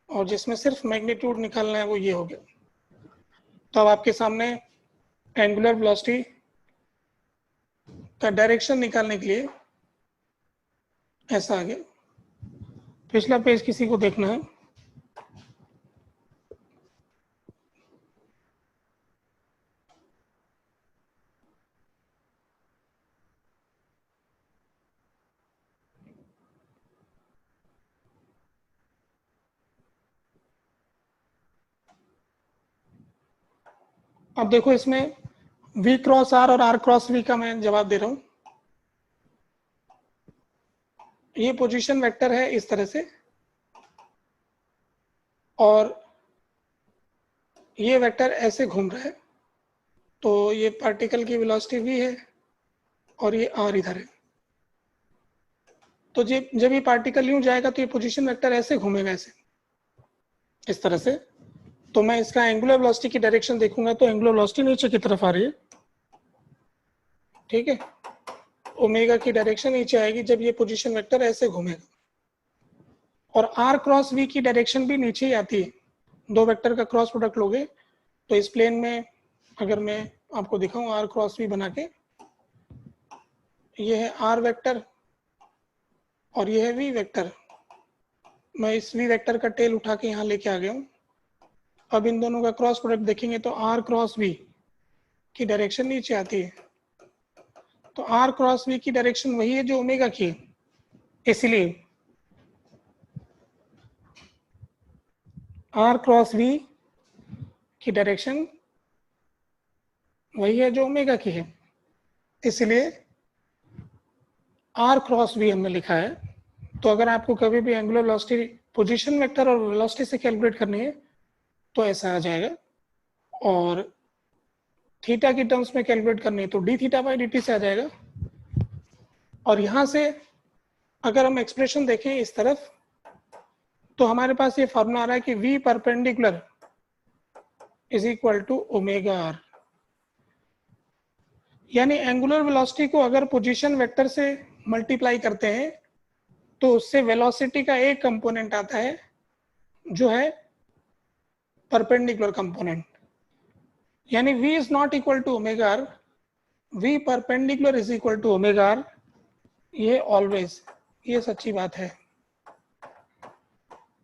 और जिसमें सिर्फ मैग्नीट्यूड निकालना है वो ये हो गया। तो अब आपके सामने एंगुलर वेलोसिटी का डायरेक्शन निकालने के लिए ऐसा आ गया। पिछला पेज किसी को देखना है, अब देखो इसमें v क्रॉस r और r क्रॉस v का मैं जवाब दे रहा हूं। ये पोजीशन वेक्टर है इस तरह से, और ये वेक्टर ऐसे घूम रहा है, तो ये पार्टिकल की वेलोसिटी v है और ये r इधर है। तो जब ये पार्टिकल यूं जाएगा तो ये पोजीशन वेक्टर ऐसे घूमेगा ऐसे इस तरह से। तो मैं इसका एंगुलर वेलोसिटी की डायरेक्शन देखूंगा तो एंगुलर वेलोसिटी नीचे की तरफ आ रही है, ठीक है। ओमेगा की डायरेक्शन नीचे आएगी जब ये पोजीशन वेक्टर ऐसे घूमेगा, और r क्रॉस v की डायरेक्शन भी नीचे ही आती है। दो वेक्टर का क्रॉस प्रोडक्ट लोगे तो इस प्लेन में अगर मैं आपको दिखाऊं r क्रॉस v बना के, ये है r वेक्टर और ये है v वेक्टर। मैं इस v वेक्टर का टेल उठा के यहाँ लेके आ गया हूँ। अब इन दोनों का क्रॉस प्रोडक्ट देखेंगे तो r क्रॉस v की डायरेक्शन नीचे आती है, तो आर क्रॉस वी की डायरेक्शन वही है जो ओमेगा की है, इसलिए आर क्रॉस वी की डायरेक्शन वही है जो ओमेगा की है, इसलिए आर क्रॉस वी हमने लिखा है। तो अगर आपको कभी भी एंगुलर वेलोसिटी पोजीशन वेक्टर और वेलोसिटी से कैलकुलेट करनी है तो ऐसा आ जाएगा, और थीटा की टर्म्स में कैलकुलेट करनी है तो D theta by D T से आ जाएगा। और यहां से अगर हम एक्सप्रेशन देखें इस तरफ तो हमारे पास ये फॉर्मूला आ रहा है कि v perpendicular is equal to omega r, यानी एंगुलर वेलोसिटी को अगर पोजीशन वेक्टर से मल्टीप्लाई करते हैं तो उससे वेलोसिटी का एक कंपोनेंट आता है जो है परपेंडिकुलर कंपोनेंट, यानी v is not equal to omega r, v perpendicular is equal to omega r, ये ऑलवेज, ये सच्ची बात है।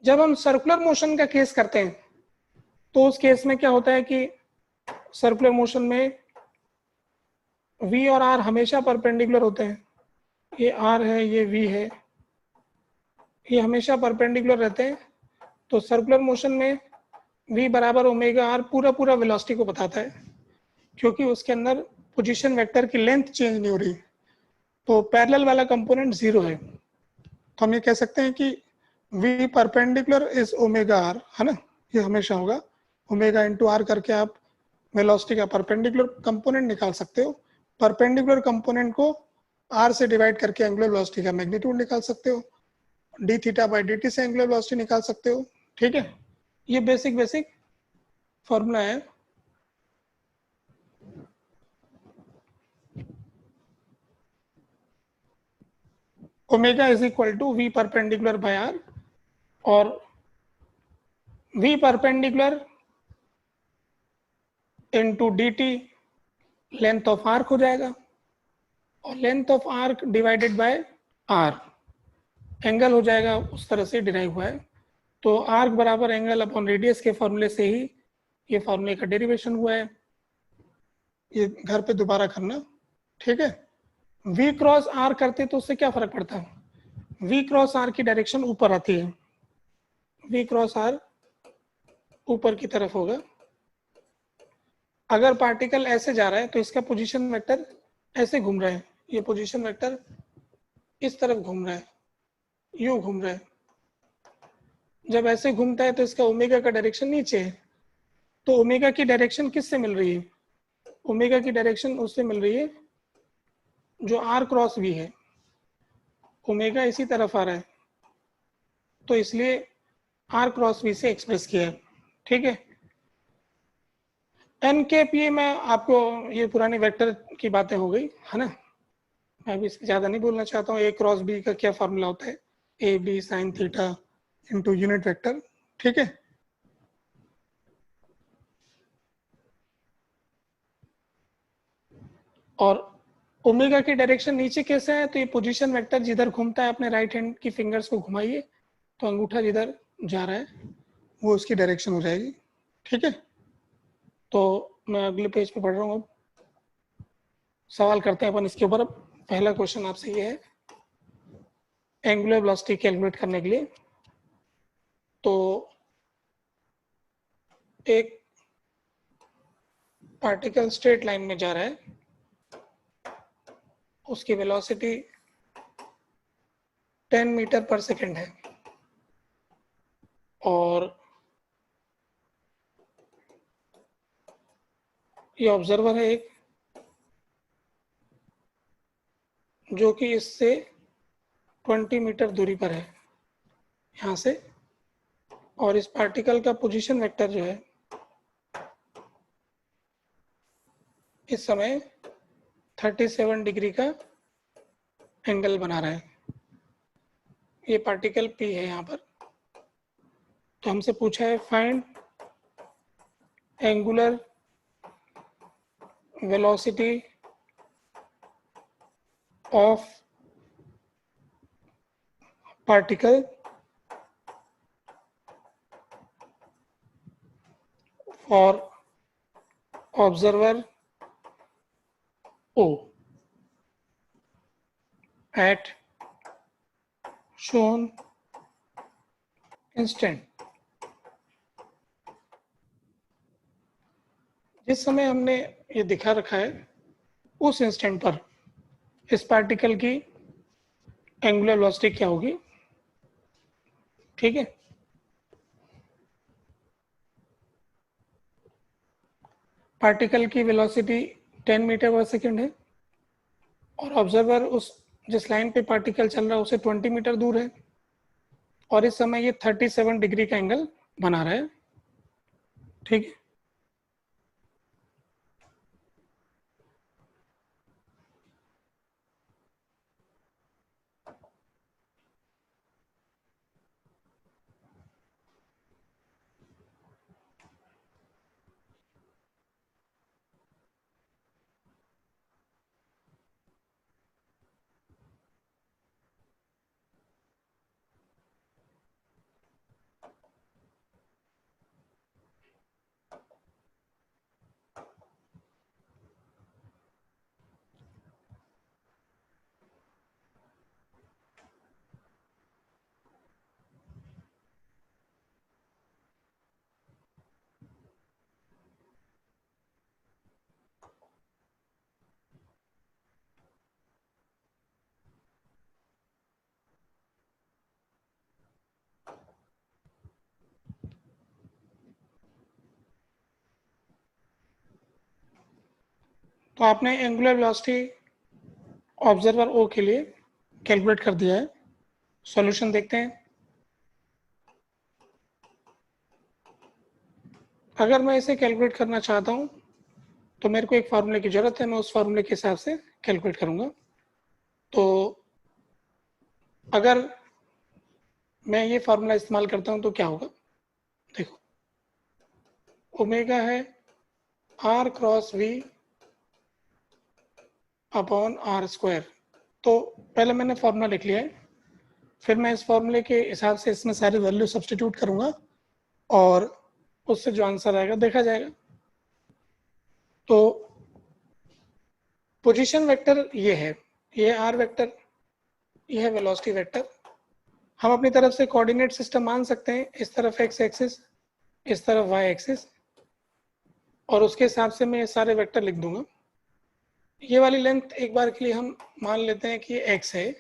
जब हम सर्कुलर मोशन का केस करते हैं तो उस केस में क्या होता है कि सर्कुलर मोशन में v और r हमेशा परपेंडिकुलर होते हैं, ये r है ये v है, ये हमेशा परपेंडिकुलर रहते हैं। तो सर्कुलर मोशन में v बराबर ओमेगा आर पूरा पूरा वेलोसिटी को बताता है, क्योंकि उसके अंदर पोजीशन वेक्टर की लेंथ चेंज नहीं हो रही, तो पैरेलल वाला कंपोनेंट जीरो है। तो हम ये कह सकते हैं कि v perpendicular is omega r, है ना, ये हमेशा होगा। ओमेगा इंटू आर करके आप वेलोसिटी का परपेंडिकुलर कंपोनेंट निकाल सकते हो, परपेंडिकुलर कंपोनेंट को r से डिवाइड करके एंगुलर वेलोसिटी का मैग्नीट्यूड निकाल सकते हो, D theta by D T से एंगुलर वेलोसिटी निकाल सकते हो। ठीक है, ये बेसिक फॉर्मूला है। Omega is equal to V perpendicular by R, और V perpendicular into D T length of arc हो जाएगा, और length of arc divided by R, angle हो जाएगा, उस तरह से डिराइव हुआ है। तो आर्क बराबर एंगल अपॉन रेडियस के फॉर्मूले से ही ये फॉर्मूले का डेरिवेशन हुआ है, ये घर पे दोबारा करना। ठीक है, v क्रॉस आर करते तो उससे क्या फर्क पड़ता है, v क्रॉस आर की डायरेक्शन ऊपर आती है, v क्रॉस आर ऊपर की तरफ होगा। अगर पार्टिकल ऐसे जा रहा है तो इसका पोजीशन वेक्टर ऐसे घूम रहा है, ये पोजीशन वेक्टर इस तरफ घूम रहा है, यूं घूम रहा है। जब ऐसे घूमता है तो इसका ओमेगा का डायरेक्शन नीचे है, तो ओमेगा की डायरेक्शन किससे मिल रही है, ओमेगा की डायरेक्शन उससे मिल रही है जो आर क्रॉस वी है, ओमेगा इसी तरफ आ रहा है, तो इसलिए आर क्रॉस वी से एक्सप्रेस किया है। ठीक है, एन के पी में आपको ये पुरानी वेक्टर की बातें हो गई है ना, मैं भी इससे ज़्यादा नहीं बोलना चाहता हूँ। ए क्रॉस बी का क्या फॉर्मूला होता है, a b sine theta into unit vector. ठीक है, और ओमेगा की डायरेक्शन नीचे कैसे है, तो ये पोजीशन वेक्टर जिधर घूमता है, अपने राइट हैंड की फिंगर्स को घुमाइए तो अंगूठा जिधर जा रहा है वो उसकी डायरेक्शन हो जाएगी। ठीक है, तो मैं अगले पेज पे पढ़ रहा हूँ, अब सवाल करते हैं अपन इसके ऊपर। अब पहला क्वेश्चन आपसे ये है, एंगुलर वेलोसिटी कैलकुलेट करने के लिए, तो एक पार्टिकल स्ट्रेट लाइन में जा रहा है, उसकी वेलोसिटी 10 मीटर पर सेकेंड है, और ये ऑब्जर्वर है एक, जो कि इससे 20 मीटर दूरी पर है यहाँ से, और इस पार्टिकल का पोजीशन वेक्टर जो है इस समय 37 डिग्री का एंगल बना रहा है। ये पार्टिकल P है यहाँ पर, तो हमसे पूछा है find angular velocity of particle for observer O। at shown instant। जिस समय हमने ये दिखा रखा है उस इंस्टेंट पर इस पार्टिकल की एंगुलर वेलोसिटी क्या होगी, ठीक है। पार्टिकल की वेलोसिटी 10 मीटर पर सेकेंड है और ऑब्जर्वर उस जिस लाइन पे पार्टिकल चल रहा है उसे 20 मीटर दूर है और इस समय ये 37 डिग्री का एंगल बना रहा है, ठीक है। तो आपने एंगुलर वेलोसिटी ऑब्जर्वर ओ के लिए कैलकुलेट कर दिया है। सॉल्यूशन देखते हैं। अगर मैं इसे कैलकुलेट करना चाहता हूं तो मेरे को एक फार्मूले की जरूरत है, मैं उस फार्मूले के हिसाब से कैलकुलेट करूंगा। तो अगर मैं ये फार्मूला इस्तेमाल करता हूं तो क्या होगा, देखो ओमेगा है r cross v upon r square. तो पहले मैंने फार्मूला लिख लिया है, फिर मैं इस फार्मूले के हिसाब से इसमें सारी वैल्यू सब्स्टिट्यूट करूंगा और उससे जो आंसर आएगा देखा जाएगा। तो पोजीशन वेक्टर ये है, ये आर वेक्टर, ये है वेलोसिटी वेक्टर। हम अपनी तरफ से कोऑर्डिनेट सिस्टम मान सकते हैं, इस तरफ एक्स एक्सिस, इस तरफ वाई एक्सिस, और उसके हिसाब से मैं ये सारे वेक्टर लिख दूंगा। ये वाली लेंथ एक बार के लिए हम मान लेते हैं कि ये एक्स है,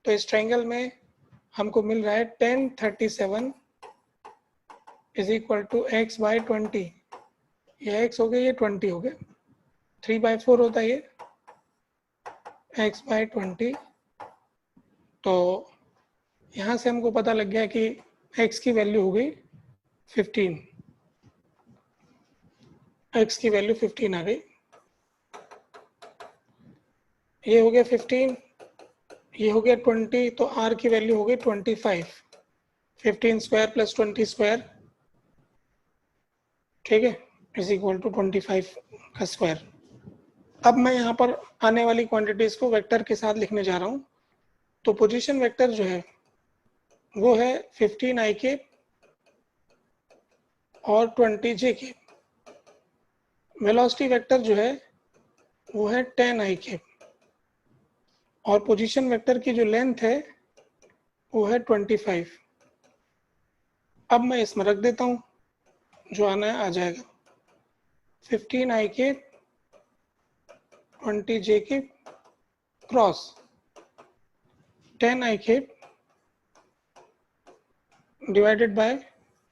तो इस ट्रायंगल में हमको मिल रहा है 1037 is equal to x by 20। ये एक्स हो गया, ये 20 हो गया, 3/4 होता है ये एक्स बाई 20। तो यहाँ से हमको पता लग गया कि x की वैल्यू हो गई 15, x की वैल्यू 15 आ गई। ये हो गया 15, ये हो गया 20, तो r की वैल्यू हो गई 25। 15 स्क्वायर प्लस 20 स्क्वायर, ठीक है, इज इक्वल टू 25 का स्क्वायर। अब मैं यहाँ पर आने वाली क्वांटिटीज को वेक्टर के साथ लिखने जा रहा हूँ। तो पोजीशन वेक्टर जो है वो है 15 i के और 20 j के। वेलोसिटी वेक्टर जो है वो है 10 i के और पोजीशन वेक्टर की जो लेंथ है वो है 25। अब मैं इसमें रख देता हूँ, जो आना है आ जाएगा। 15 i के 20 j के क्रॉस 10 i के डिवाइडेड बाय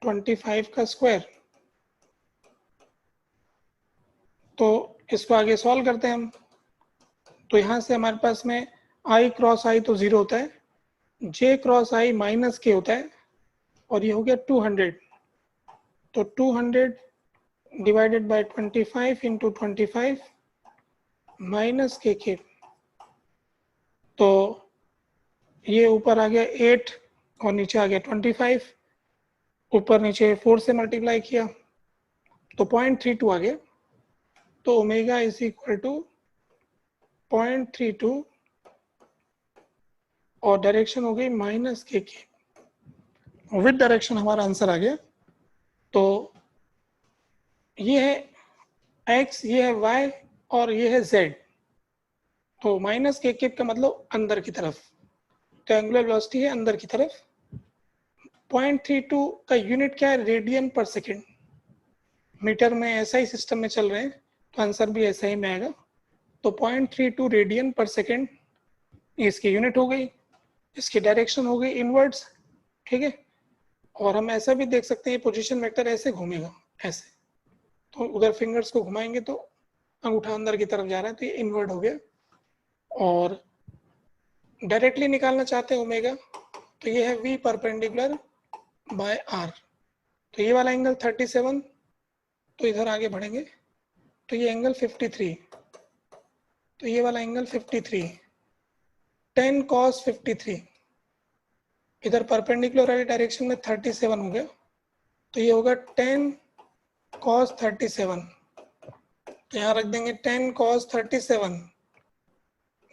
25 का स्क्वायर। तो इसको आगे सॉल्व करते हैं हम। तो यहाँ से हमारे पास में i क्रॉस i तो 0 होता है, j cross i minus k होता है, और ये हो गया 200। तो 200 डिवाइडेड बाय 25 इंटू 25 माइनस के। तो ये ऊपर आ गया 8 और नीचे आ गया 25, ऊपर नीचे 4 से मल्टीप्लाई किया तो 0.32 आ गया। तो ओमेगा इज इक्वल टू 0.32 और डायरेक्शन हो गई माइनस के। विद डायरेक्शन हमारा आंसर आ गया। तो ये है x, ये है y और ये है z। तो माइनस के केप का मतलब अंदर की तरफ, तो एंगुलर वेलोसिटी है अंदर की तरफ। 0.32 का यूनिट क्या है? रेडियन पर सेकेंड। मीटर में ऐसा ही सिस्टम में चल रहे हैं तो आंसर भी ऐसा ही में आएगा। तो 0.32 रेडियन पर सेकेंड इसकी यूनिट हो गई, इसकी डायरेक्शन हो गई इनवर्ड्स, ठीक है। और हम ऐसा भी देख सकते हैं पोजीशन वेक्टर ऐसे घूमेगा, ऐसे, तो उधर फिंगर्स को घुमाएंगे तो अंगूठा अंदर की तरफ जा रहा है, तो ये इनवर्ड हो गया। और डायरेक्टली निकालना चाहते हैं ओमेगा, तो ये है v परपेंडिकुलर बाय r। तो ये वाला एंगल 37, तो इधर आगे बढ़ेंगे तो ये एंगल 53, तो ये वाला एंगल 53, 10 cos 53, इधर परपेंडिकुलर वाली डायरेक्शन में 37 हो गया, तो ये होगा 10 cos 37। तो यहाँ रख देंगे 10 cos 37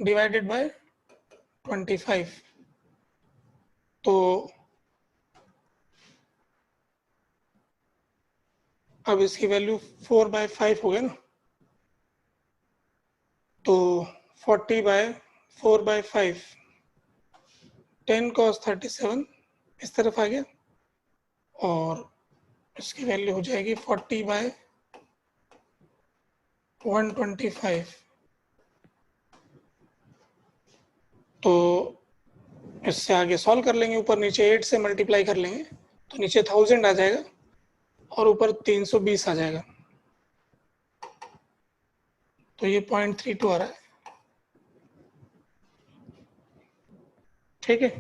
डिवाइडेड बाय 25। तो अब इसकी वैल्यू 4/5 हो गया ना, तो 40/4/5 10 cos 37 इस तरफ आ गया, और इसकी वैल्यू हो जाएगी 40/125। तो इससे आगे सॉल्व कर लेंगे, ऊपर नीचे 8 से मल्टीप्लाई कर लेंगे तो नीचे 1000 आ जाएगा और ऊपर 320 आ जाएगा, तो ये 0.32 आ रहा है, ठीक है।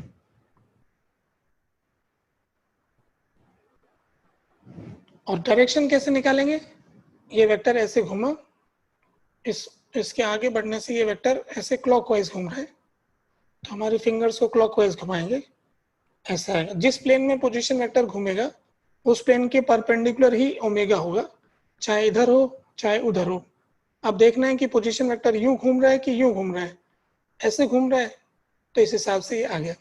और डायरेक्शन कैसे निकालेंगे? ये वेक्टर ऐसे घूमा, इसके आगे बढ़ने से ये वेक्टर ऐसे क्लॉकवाइज घूम रहा है, तो हमारी फिंगर्स को क्लॉकवाइज घुमाएंगे, ऐसा आएगा। जिस प्लेन में पोजीशन वेक्टर घूमेगा उस प्लेन के परपेंडिकुलर ही ओमेगा होगा, चाहे इधर हो चाहे उधर हो। अब देखना है कि पोजीशन वेक्टर यूं घूम रहा है कि यूं घूम रहा है, ऐसे घूम रहा है तो इस हिसाब से ये आ गया,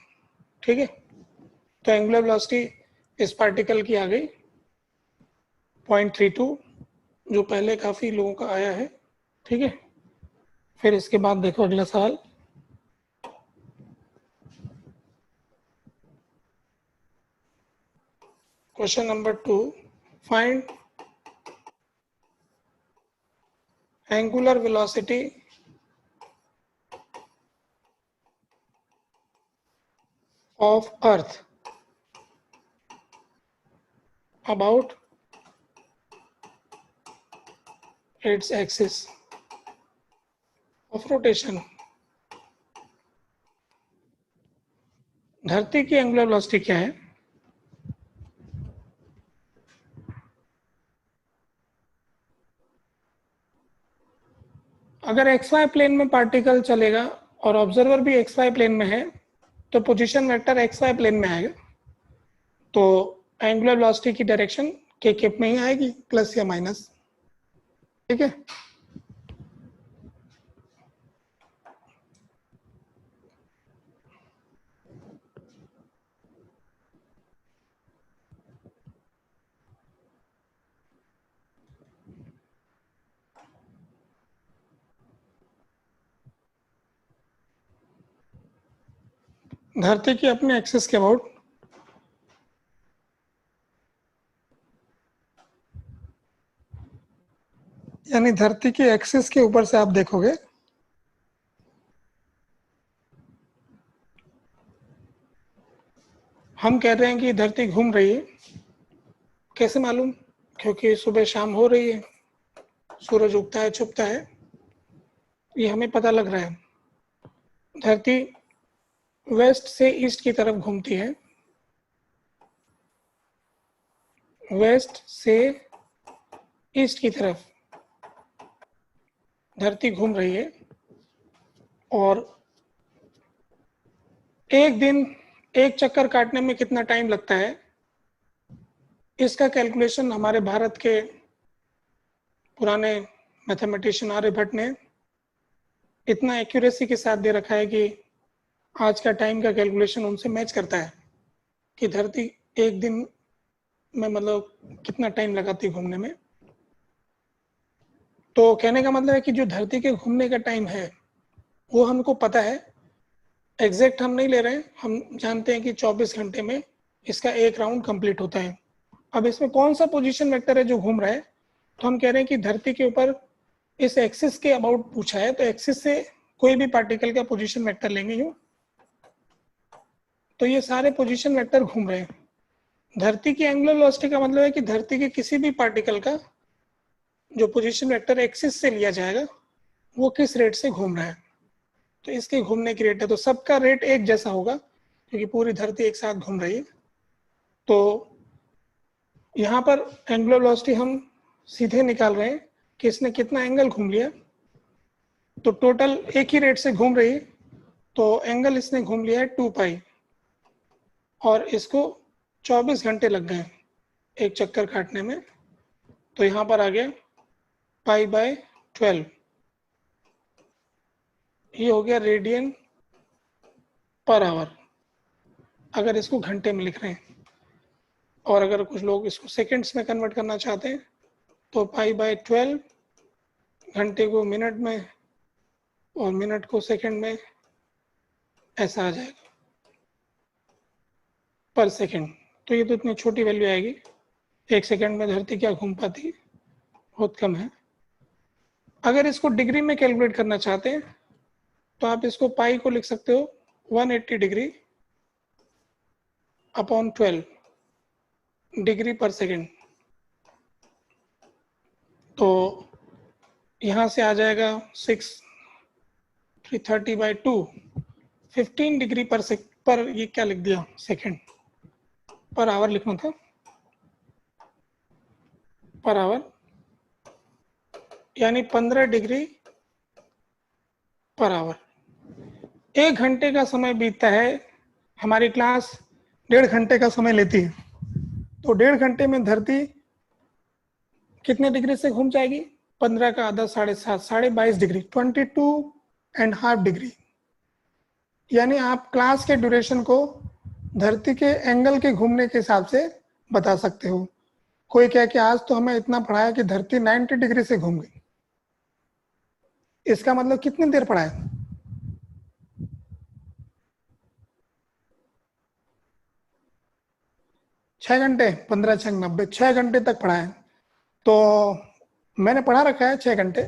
ठीक है। तो एंगुलर वेलोसिटी इस पार्टिकल की आ गई 0.32, जो पहले काफी लोगों का आया है, ठीक है। फिर इसके बाद देखो अगला सवाल, question number 2, find angular velocity of earth about its axis of rotation। धरती की एंगुलर वेलोसिटी क्या है? अगर XY प्लेन में पार्टिकल चलेगा और ऑब्जर्वर भी XY प्लेन में है तो पोजीशन वेक्टर XY प्लेन में आएगा, तो एंगुलर वेलोसिटी की डायरेक्शन के केप में ही आएगी, प्लस या माइनस, ठीक है। धरती की अपने एक्सिस के अबाउट यानी धरती के एक्सिस के ऊपर से आप देखोगे हम कह रहे हैं कि धरती घूम रही है, कैसे मालूम? क्योंकि सुबह शाम हो रही है, सूरज उगता है छुपता है, ये हमें पता लग रहा है। धरती वेस्ट से ईस्ट की तरफ घूमती है, वेस्ट से ईस्ट की तरफ धरती घूम रही है, और एक दिन एक चक्कर काटने में कितना टाइम लगता है, इसका कैलकुलेशन हमारे भारत के पुराने मैथमेटिशियन आर्यभट्ट ने इतना एक्यूरेसी के साथ दे रखा है कि आज का टाइम का कैलकुलेशन उनसे मैच करता है कि धरती एक दिन में मतलब कितना टाइम लगाती है घूमने में। तो कहने का मतलब है कि जो धरती के घूमने का टाइम है वो हमको पता है, एग्जैक्ट हम नहीं ले रहे हैं, हम जानते हैं कि 24 घंटे में इसका एक राउंड कंप्लीट होता है। अब इसमें कौन सा पोजीशन वेक्टर है जो घूम रहा है, तो हम कह रहे हैं कि धरती के ऊपर इस एक्सिस के अबाउट पूछा है, तो एक्सिस से कोई भी पार्टिकल का पोजीशन वेक्टर लेंगे यूं, तो ये सारे पोजीशन वेक्टर घूम रहे हैं। धरती की एंगुलर वेलोसिटी का मतलब है कि धरती के किसी भी पार्टिकल का जो पोजीशन वेक्टर एक्सिस से लिया जाएगा वो किस रेट से घूम रहा है। तो इसके घूमने की रेट है, तो सबका रेट एक जैसा होगा क्योंकि पूरी धरती एक साथ घूम रही है। तो यहाँ पर एंगुलर वेलोसिटी हम सीधे निकाल रहे हैं कि इसने कितना एंगल घूम लिया। तो टोटल एक ही रेट से घूम रही है, तो एंगल इसने घूम लिया है 2 पाई, और इसको 24 घंटे लग गए एक चक्कर काटने में। तो यहाँ पर आ गया π/12, ये हो गया रेडियन पर आवर, अगर इसको घंटे में लिख रहे हैं। और अगर कुछ लोग इसको सेकंड्स में कन्वर्ट करना चाहते हैं तो π/12 घंटे को मिनट में और मिनट को सेकंड में, ऐसा आ जाएगा पर सेकंड। तो ये तो इतनी छोटी वैल्यू आएगी, एक सेकंड में धरती क्या घूम पाती है, बहुत कम है। अगर इसको डिग्री में कैलकुलेट करना चाहते हैं तो आप इसको पाई को लिख सकते हो 180 डिग्री अपॉन 12 डिग्री पर सेकंड। तो यहाँ से आ जाएगा 6/30/2, 15 डिग्री पर ये क्या लिख दिया, सेकंड, पर आवर लिखना था, पर आवर, यानी 15 डिग्री पर आवर। एक घंटे का समय बीतता है, हमारी क्लास 1.5 घंटे का समय लेती है, तो 1.5 घंटे में धरती कितने डिग्री से घूम जाएगी, 15 का आधा 7.5, 22.5 डिग्री, 22.5 डिग्री। यानी आप क्लास के ड्यूरेशन को धरती के एंगल के घूमने के हिसाब से बता सकते हो। कोई कहे कि आज तो हमें इतना पढ़ाया कि धरती 90 डिग्री से घूम गई, इसका मतलब कितनी देर पढ़ाया, 6 घंटे, 15×6 = 90, 6 घंटे तक पढ़ाया। तो मैंने पढ़ा रखा है 6 घंटे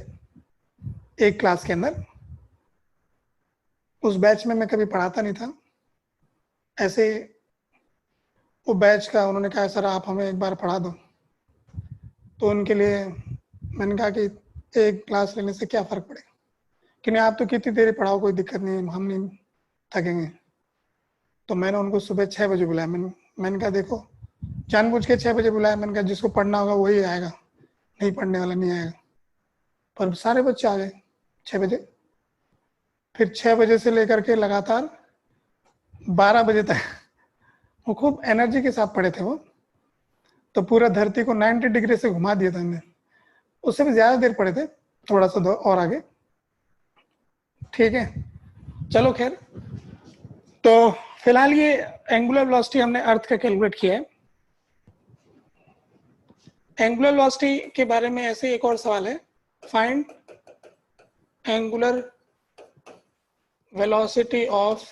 एक क्लास के अंदर। उस बैच में मैं कभी पढ़ाता नहीं था, ऐसे वो बैच का उन्होंने कहा सर आप हमें एक बार पढ़ा दो, तो उनके लिए मैंने कहा कि एक क्लास लेने से क्या फ़र्क पड़ेगा, कि नहीं आप तो कितनी देर पढ़ाओ, कोई दिक्कत नहीं, हम नहीं थकेंगे। तो मैंने उनको सुबह 6 बजे बुलाया, मैंने कहा देखो, जानबूझ के 6 बजे बुलाया, मैंने कहा जिसको पढ़ना होगा वही आएगा, नहीं पढ़ने वाला नहीं आएगा। पर सारे बच्चे आ गए 6 बजे। फिर 6 बजे से लेकर के लगातार 12 बजे तक वो खूब एनर्जी के साथ पढ़े थे वो। तो पूरा धरती को 90 डिग्री से घुमा दिया था हमने, उससे भी ज़्यादा देर पढ़े थे, थोड़ा सा और आगे। ठीक है, चलो खैर। तो फिलहाल ये एंगुलर वेलोसिटी हमने अर्थ का कैलकुलेट किया है। एंगुलर वेलोसिटी के बारे में ऐसे एक और सवाल है, find angular velocity of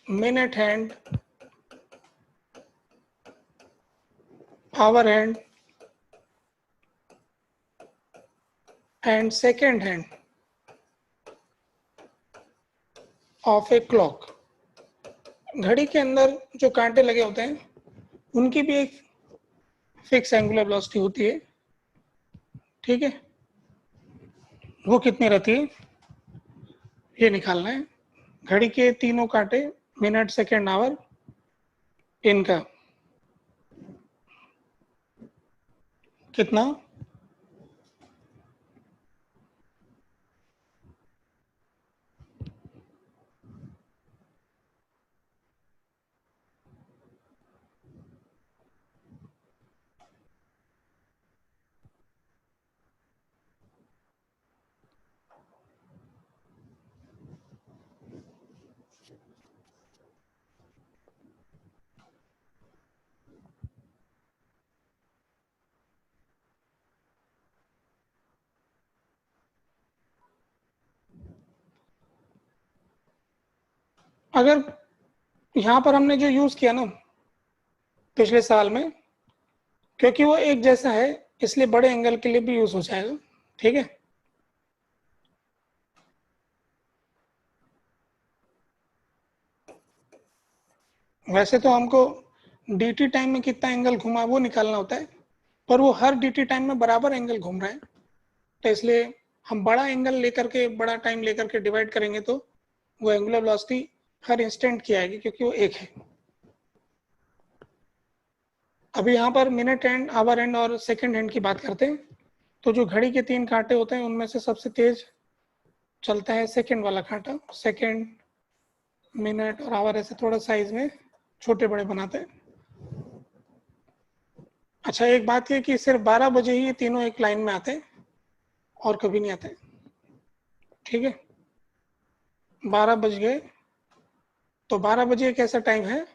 minute hand, hour hand and second hand of a clock. घड़ी के अंदर जो कांटे लगे होते हैं उनकी भी एक फिक्स एंगुलर वेलोसिटी होती है, ठीक है, वो कितनी रहती है ये निकालना है। घड़ी के तीनों कांटे, मिनट, सेकेंड, आवर, इनका कितना, अगर यहाँ पर हमने जो यूज किया ना पिछले साल में, क्योंकि वो एक जैसा है इसलिए बड़े एंगल के लिए भी यूज हो जाएगा। ठीक है, वैसे तो हमको dt टाइम में कितना एंगल घुमा वो निकालना होता है, पर वो हर dt टाइम में बराबर एंगल घूम रहा है, तो इसलिए हम बड़ा एंगल लेकर के बड़ा टाइम लेकर के डिवाइड करेंगे तो वो एंगुलर वेलोसिटी हर इंस्टेंट की आएगी, क्योंकि वो एक है। अभी यहाँ पर मिनट एंड, आवर एंड और सेकेंड हैंड की बात करते हैं। तो जो घड़ी के 3 कांटे होते हैं उनमें से सबसे तेज चलता है सेकेंड वाला कांटा। सेकेंड, मिनट और आवर ऐसे थोड़ा साइज में छोटे बड़े बनाते हैं। अच्छा, एक बात ये कि सिर्फ 12 बजे ही ये तीनों एक लाइन में आते हैं और कभी नहीं आते। ठीक है, 12 बज गए, तो 12 बजे एक ऐसा टाइम है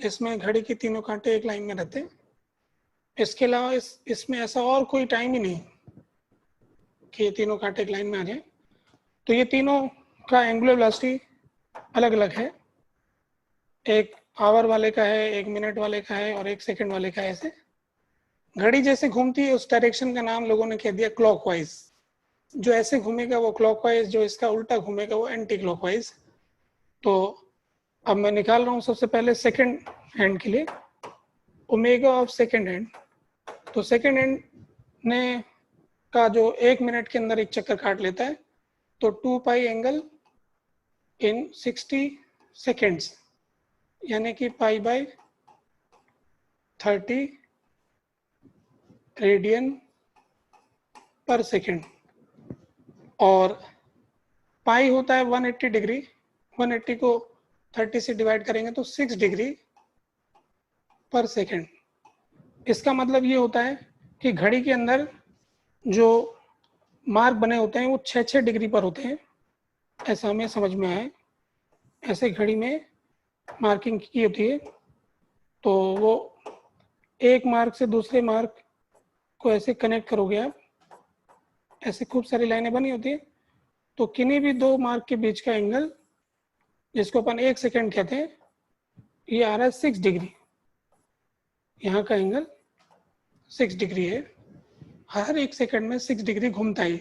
जिसमें घड़ी के तीनों कांटे एक लाइन में रहते हैं। इसके अलावा इसमें ऐसा और कोई टाइम ही नहीं कि ये तीनों कांटे एक लाइन में आ जाए। तो ये तीनों का एंगुलर वेलोसिटी अलग अलग है, एक आवर वाले का है, एक मिनट वाले का है और एक सेकंड वाले का है। ऐसे घड़ी जैसे घूमती है उस डायरेक्शन का नाम लोगों ने कह दिया क्लॉकवाइज। जो ऐसे घूमेगा वो क्लॉकवाइज, जो इसका उल्टा घूमेगा वो एंटी क्लॉकवाइज। तो अब मैं निकाल रहा हूँ सबसे पहले सेकंड हैंड के लिए ओमेगा ऑफ सेकंड हैंड। तो सेकंड हैंड ने का जो 1 मिनट के अंदर एक चक्कर काट लेता है, तो 2 पाई एंगल इन 60 सेकेंड्स, यानी कि पाई बाय 30 रेडियन पर सेकेंड। और पाई होता है 180 डिग्री, 180 को 30 से डिवाइड करेंगे तो 6 डिग्री पर सेकेंड। इसका मतलब ये होता है कि घड़ी के अंदर जो मार्क बने होते हैं वो 6-6 डिग्री पर होते हैं, ऐसा हमें समझ में आया। ऐसे घड़ी में मार्किंग की होती है, तो वो एक मार्क से दूसरे मार्क को ऐसे कनेक्ट करोगे आप, ऐसे खूब सारी लाइनें बनी होती है, तो किन्हीं भी दो मार्क के बीच का एंगल जिसको अपन 1 सेकेंड कहते हैं, ये आ रहा है 6 डिग्री। यहाँ का एंगल 6 डिग्री है, हर 1 सेकेंड में 6 डिग्री घूमता है।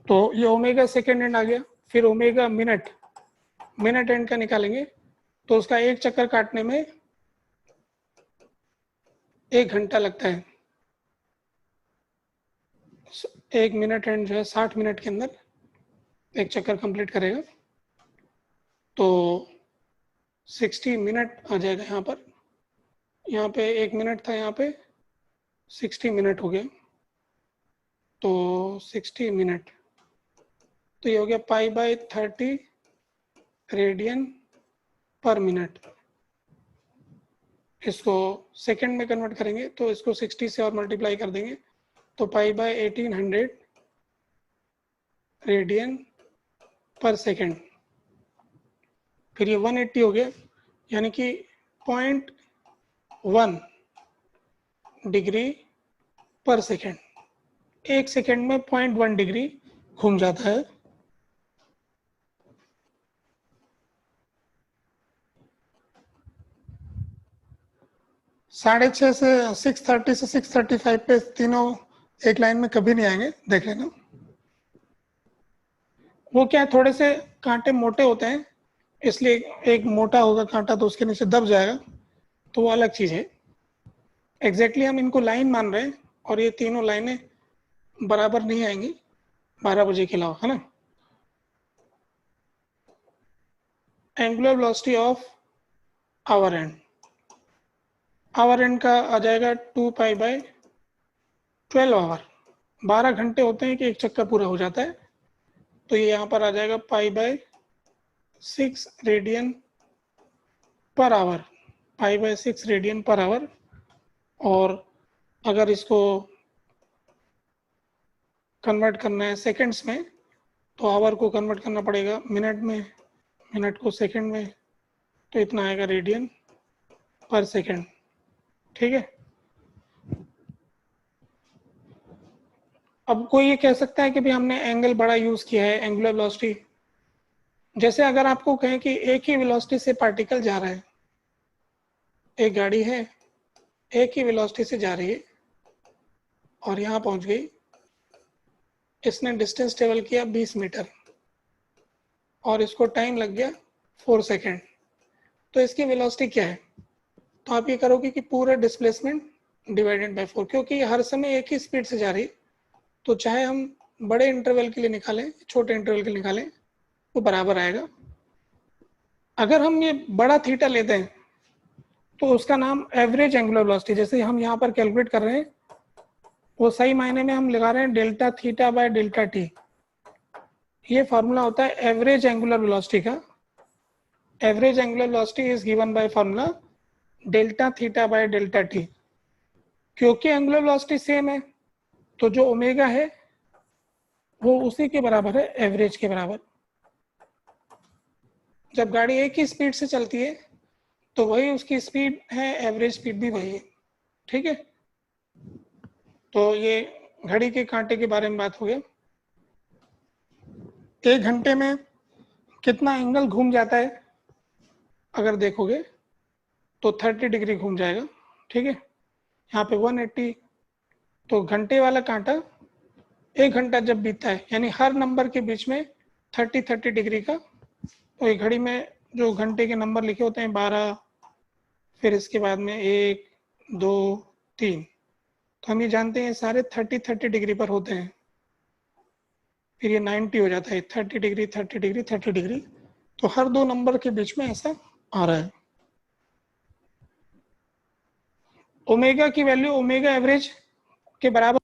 तो ये ओमेगा सेकेंड एंड आ गया। फिर ओमेगा मिनट, मिनट एंड का निकालेंगे तो उसका एक चक्कर काटने में 1 घंटा लगता है। 1 मिनट एंड जो है 60 मिनट के अंदर एक चक्कर कंप्लीट करेगा, तो 60 मिनट आ जाएगा। यहाँ पे 1 मिनट था, यहाँ पे 60 मिनट हो गया, तो 60 मिनट, तो ये हो गया पाई बाय 30 रेडियन पर मिनट। इसको सेकंड में कन्वर्ट करेंगे तो इसको 60 से और मल्टीप्लाई कर देंगे, तो पाई बाय 1800 रेडियन पर सेकंड। फिर ये 180 हो गया, यानी कि 0.1 डिग्री पर सेकंड। 1 सेकंड में 0.1 डिग्री घूम जाता है। साढ़े छः से 6:30 से 6:35 पे तीनों एक लाइन में कभी नहीं आएंगे, देख लेना। वो क्या है, थोड़े से कांटे मोटे होते हैं, इसलिए एक मोटा होगा कांटा तो उसके नीचे दब जाएगा, तो वो अलग चीज़ है। एग्जैक्टली हम इनको लाइन मान रहे हैं और ये तीनों लाइनें बराबर नहीं आएंगी 12 बजे के अलावा, है ना। Angular velocity of our and, our and का आ जाएगा 2 पाई बाय 12 आवर। 12 घंटे होते हैं कि एक चक्कर पूरा हो जाता है, तो ये यहाँ पर आ जाएगा pi by 6 radian per hour, pi by 6 radian per hour. और अगर इसको कन्वर्ट करना है सेकंड्स में, तो आवर को कन्वर्ट करना पड़ेगा मिनट में, मिनट को सेकंड में, तो इतना आएगा रेडियन पर सेकंड। ठीक है, अब कोई ये कह सकता है कि भाई हमने एंगल बड़ा यूज किया है, एंगुलर वेलोसिटी जैसे अगर आपको कहें कि एक ही वेलोसिटी से पार्टिकल जा रहा है, एक गाड़ी है एक ही वेलोसिटी से जा रही है और यहाँ पहुंच गई, इसने डिस्टेंस ट्रेवल किया 20 मीटर और इसको टाइम लग गया 4 सेकेंड, तो इसकी वेलोसिटी क्या है? तो आप ये करोगे कि पूरा डिस्प्लेसमेंट डिवाइडेड बाय 4, क्योंकि हर समय एक ही स्पीड से जा रही है, तो चाहे हम बड़े इंटरवल के लिए निकालें छोटे इंटरवल के लिए निकालें वो बराबर आएगा। अगर हम ये बड़ा थीटा लेते हैं तो उसका नाम एवरेज एंगुलर वेलोसिटी, जैसे हम यहाँ पर कैलकुलेट कर रहे हैं वो सही मायने में हम लगा रहे हैं delta theta by delta T. ये फॉर्मूला होता है एवरेज एंगुलर वेलोसिटी का। Average angular velocity is given by formula delta theta by delta T. क्योंकि एंगुलर वेलोसिटी सेम है तो जो ओमेगा है वो उसी के बराबर है, एवरेज के बराबर। जब गाड़ी एक ही स्पीड से चलती है तो वही उसकी स्पीड है, एवरेज स्पीड भी वही है। ठीक है, तो ये घड़ी के कांटे के बारे में बात हो गया। 1 घंटे में कितना एंगल घूम जाता है अगर देखोगे तो 30 डिग्री घूम जाएगा। ठीक है, यहाँ पे 180, तो घंटे वाला कांटा 1 घंटा जब बीतता है यानी हर नंबर के बीच में 30 डिग्री का, तो ये घड़ी में जो घंटे के नंबर लिखे होते हैं 12, फिर इसके बाद में 1 2 3, तो हम ये जानते हैं सारे 30 डिग्री पर होते हैं। फिर ये 90 हो जाता है, 30 डिग्री 30 डिग्री 30 डिग्री, तो हर 2 नंबर के बीच में ऐसा आ रहा है। ओमेगा की वैल्यू ओमेगा एवरेज के बराबर।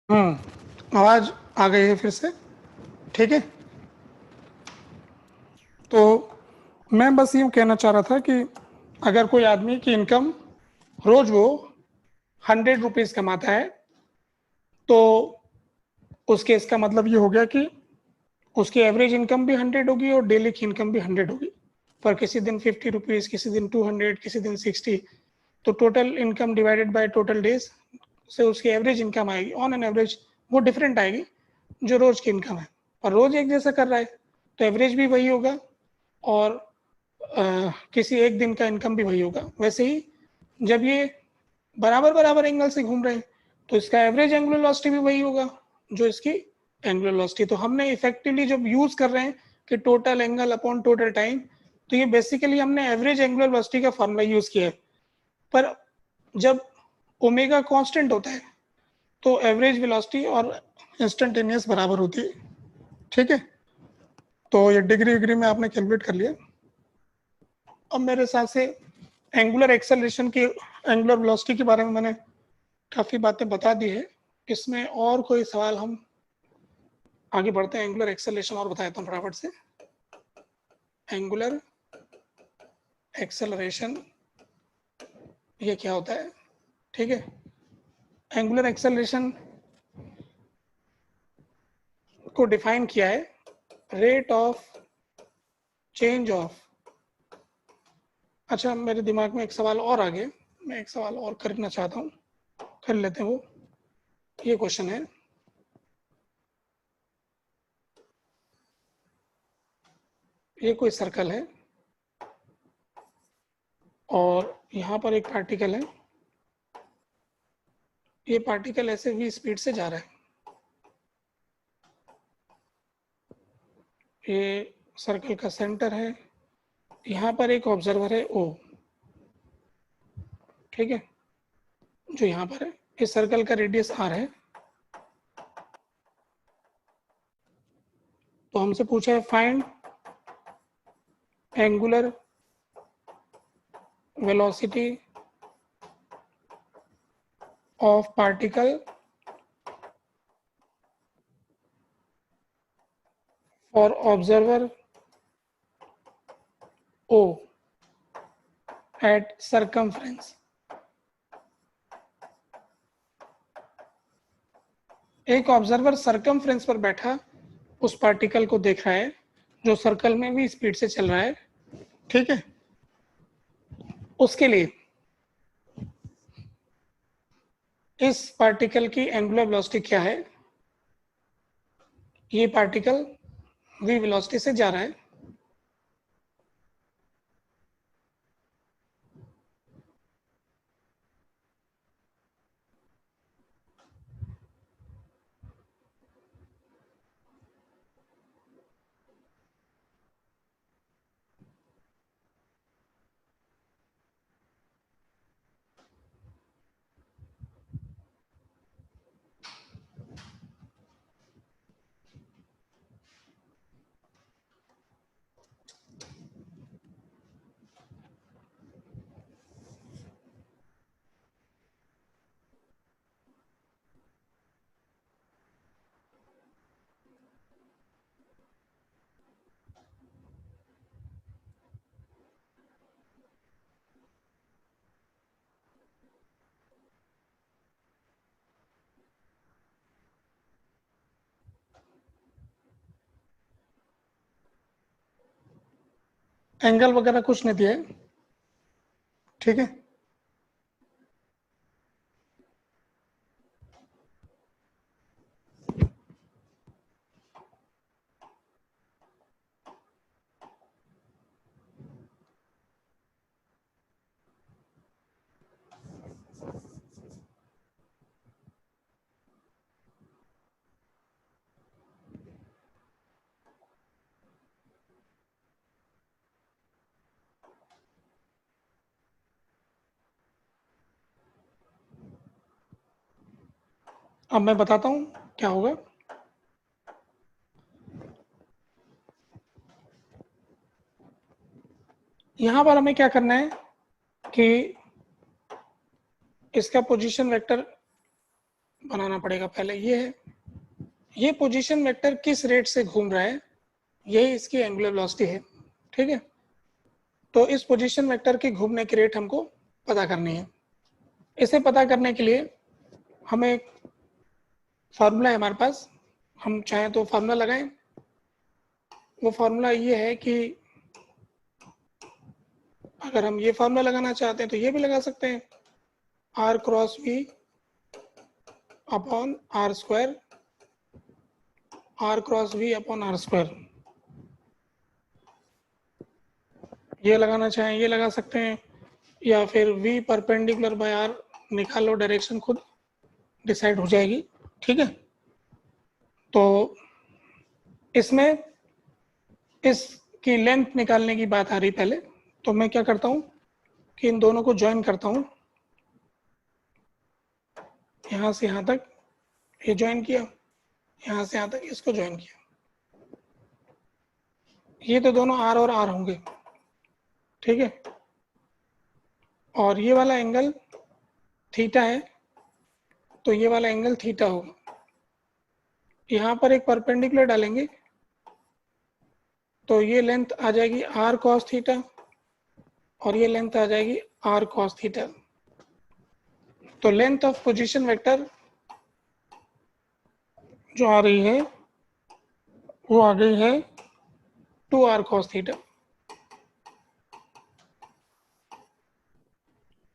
आवाज आ गई है फिर से। ठीक है, तो मैं बस यूँ कहना चाह रहा था कि अगर कोई आदमी की इनकम रोज वो 100 रुपीज़ कमाता है तो उसके इसका मतलब ये हो गया कि उसकी एवरेज इनकम भी 100 होगी और डेली की इनकम भी 100 होगी। पर किसी दिन 50 रुपीज़, किसी दिन 200, किसी दिन 60, तो total income divided by total days से उसकी एवरेज इनकम आएगी। ऑन एन एवरेज वो डिफरेंट आएगी जो रोज की इनकम है, और रोज एक जैसा कर रहा है तो एवरेज भी वही होगा और किसी एक दिन का इनकम भी वही होगा। वैसे ही जब ये बराबर बराबर एंगल से घूम रहे हैं तो इसका एवरेज एंगुलर वेलोसिटी भी वही होगा जो इसकी एंगुलर वेलोसिटी। तो हमने इफेक्टिवली जब यूज कर रहे हैं कि total angle upon total time, तो ये बेसिकली हमने एवरेज एंगुलर वेलोसिटी का फॉर्मूला यूज किया है। पर जब ओमेगा कांस्टेंट होता है तो एवरेज वेलोसिटी और इंस्टेंटेनियस बराबर होती है। ठीक है, तो ये डिग्री विग्री में आपने कैलकुलेट कर लिया। अब मेरे हिसाब से एंगुलर एक्सेलरेशन की, एंगुलर वेलोसिटी के बारे में मैंने काफ़ी बातें बता दी है। इसमें और कोई सवाल? हम आगे बढ़ते हैं। एंगुलर एक्सेलरेशन और बताता हूँ फटाफट से। एंगुलर एक्सेलरेशन ये क्या होता है? ठीक है, एंगुलर एक्सेलरेशन को डिफाइन किया है रेट ऑफ चेंज ऑफ। अच्छा, मेरे दिमाग में एक सवाल और आ गया, मैं एक सवाल और करना चाहता हूँ, कर लेते हैं। वो ये क्वेश्चन है, ये कोई सर्कल है और यहाँ पर एक पार्टिकल है। ये पार्टिकल ऐसे v स्पीड से जा रहा है। ये सर्कल का सेंटर है, यहाँ पर एक ऑब्जर्वर है O, ठीक है, जो यहाँ पर है। इस सर्कल का रेडियस r है। तो हमसे पूछा है find angular velocity of particle for observer O at circumference. एक ऑब्जर्वर सर्कमफ्रेंस पर बैठा उस पार्टिकल को देख रहा है जो सर्कल में भी स्पीड से चल रहा है, ठीक है। उसके लिए इस पार्टिकल की एंगुलर वेलोसिटी क्या है? ये पार्टिकल v वेलोसिटी से जा रहा है, एंगल वगैरह कुछ नहीं दिया है, ठीक है। अब मैं बताता हूं क्या होगा। यहां पर हमें क्या करना है कि इसका पोजीशन वेक्टर बनाना पड़ेगा। पहले ये पोजीशन वेक्टर किस रेट से घूम रहा है, यही इसकी एंगुलर वेलोसिटी है, ठीक है। तो इस पोजीशन वेक्टर की घूमने की रेट हमको पता करनी है। इसे पता करने के लिए हमें एक फार्मूला है हमारे पास, हम चाहें तो फार्मूला लगाएं। वो फार्मूला ये है कि अगर हम ये फार्मूला लगाना चाहते हैं तो ये भी लगा सकते हैं, r cross v upon r square, r cross v upon r square. ये लगाना चाहें ये लगा सकते हैं, या फिर v परपेंडिकुलर बाय r निकालो, डायरेक्शन खुद डिसाइड हो जाएगी, ठीक है। तो इसमें इसकी लेंथ निकालने की बात आ रही पहले, तो मैं क्या करता हूँ कि इन दोनों को ज्वाइन करता हूँ, यहाँ से यहाँ तक ये ज्वाइन किया, यहाँ से यहाँ तक इसको ज्वाइन किया। ये तो दोनों r और r होंगे, ठीक है। और ये वाला एंगल थीटा है, तो ये वाला एंगल थीटा होगा। यहाँ पर एक परपेंडिकुलर डालेंगे तो ये लेंथ आ जाएगी r cos थीटा और ये लेंथ आ जाएगी r cos थीटा। तो लेंथ ऑफ पोजीशन वेक्टर जो आ रही है वो आ गई है 2r cos थीटा।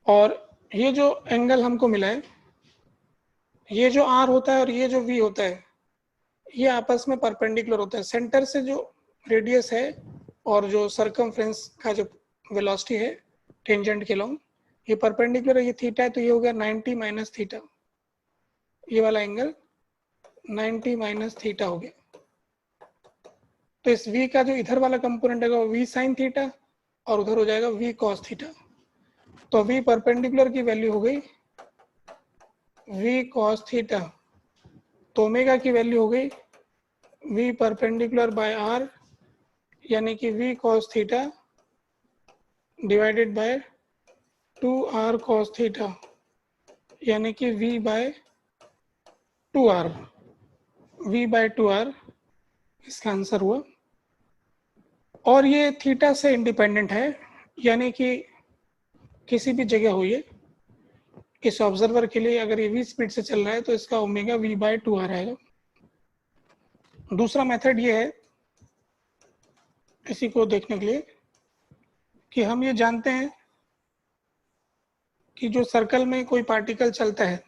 और ये जो एंगल हमको मिला है, ये जो r होता है और ये जो v होता है, ये आपस में परपेंडिकुलर होता है। सेंटर से जो रेडियस है और जो सर्कमफ्रेंस का जो वेलोसिटी है टेंजेंट के लॉन्ग, ये परपेंडिकुलर है, ये थीटा है, तो ये हो गया 90 माइनस थीटा। ये वाला एंगल 90 माइनस थीटा हो गया। तो इस v का जो इधर वाला कंपोनेंट है वो v साइन थीटा और उधर हो जाएगा v cos थीटा। तो v परपेंडिकुलर की वैल्यू हो गई v cos थीटा, तो ओमेगा की वैल्यू हो गई v परपेंडिकुलर बाय r, यानी कि v cos theta divided by 2r cos theta, यानी कि v bye 2r, v bye 2r इसका आंसर हुआ। और ये थीटा से इंडिपेंडेंट है, यानी कि किसी भी जगह हो ये, इस ऑब्जर्वर के लिए अगर ये v स्पीड से चल रहा है तो इसका ओमेगा v बाय 2r आएगा। दूसरा मेथड ये है इसी को देखने के लिए कि हम ये जानते हैं कि जो सर्कल में कोई पार्टिकल चलता है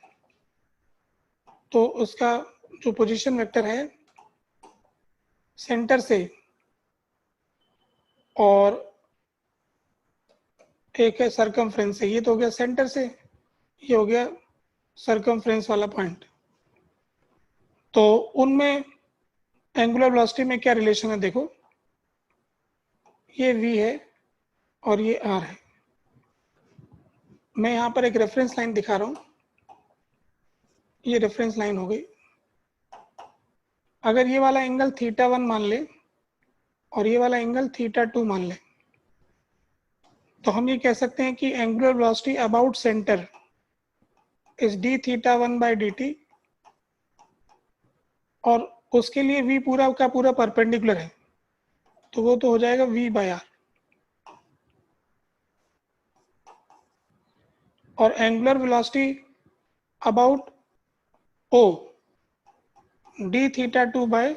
तो उसका जो पोजीशन वेक्टर है सेंटर से और एक है सरकमफ्रेंस से, ये तो हो गया सेंटर से, ये हो गया सरकमफ्रेंस वाला पॉइंट, तो उनमें एंगुलर वेलोसिटी में क्या रिलेशन है देखो, ये v है और ये r है। मैं यहाँ पर एक रेफरेंस लाइन दिखा रहा हूँ, ये रेफरेंस लाइन हो गई। अगर ये वाला एंगल θ1 मान ले और ये वाला एंगल θ2 मान ले, तो हम ये कह सकते हैं कि angular velocity about centre is dθ1 by dt, और उसके लिए v पूरा का पूरा परपेंडिकुलर है, तो वो तो हो जाएगा v बाय r। और angular velocity about o dθ2 by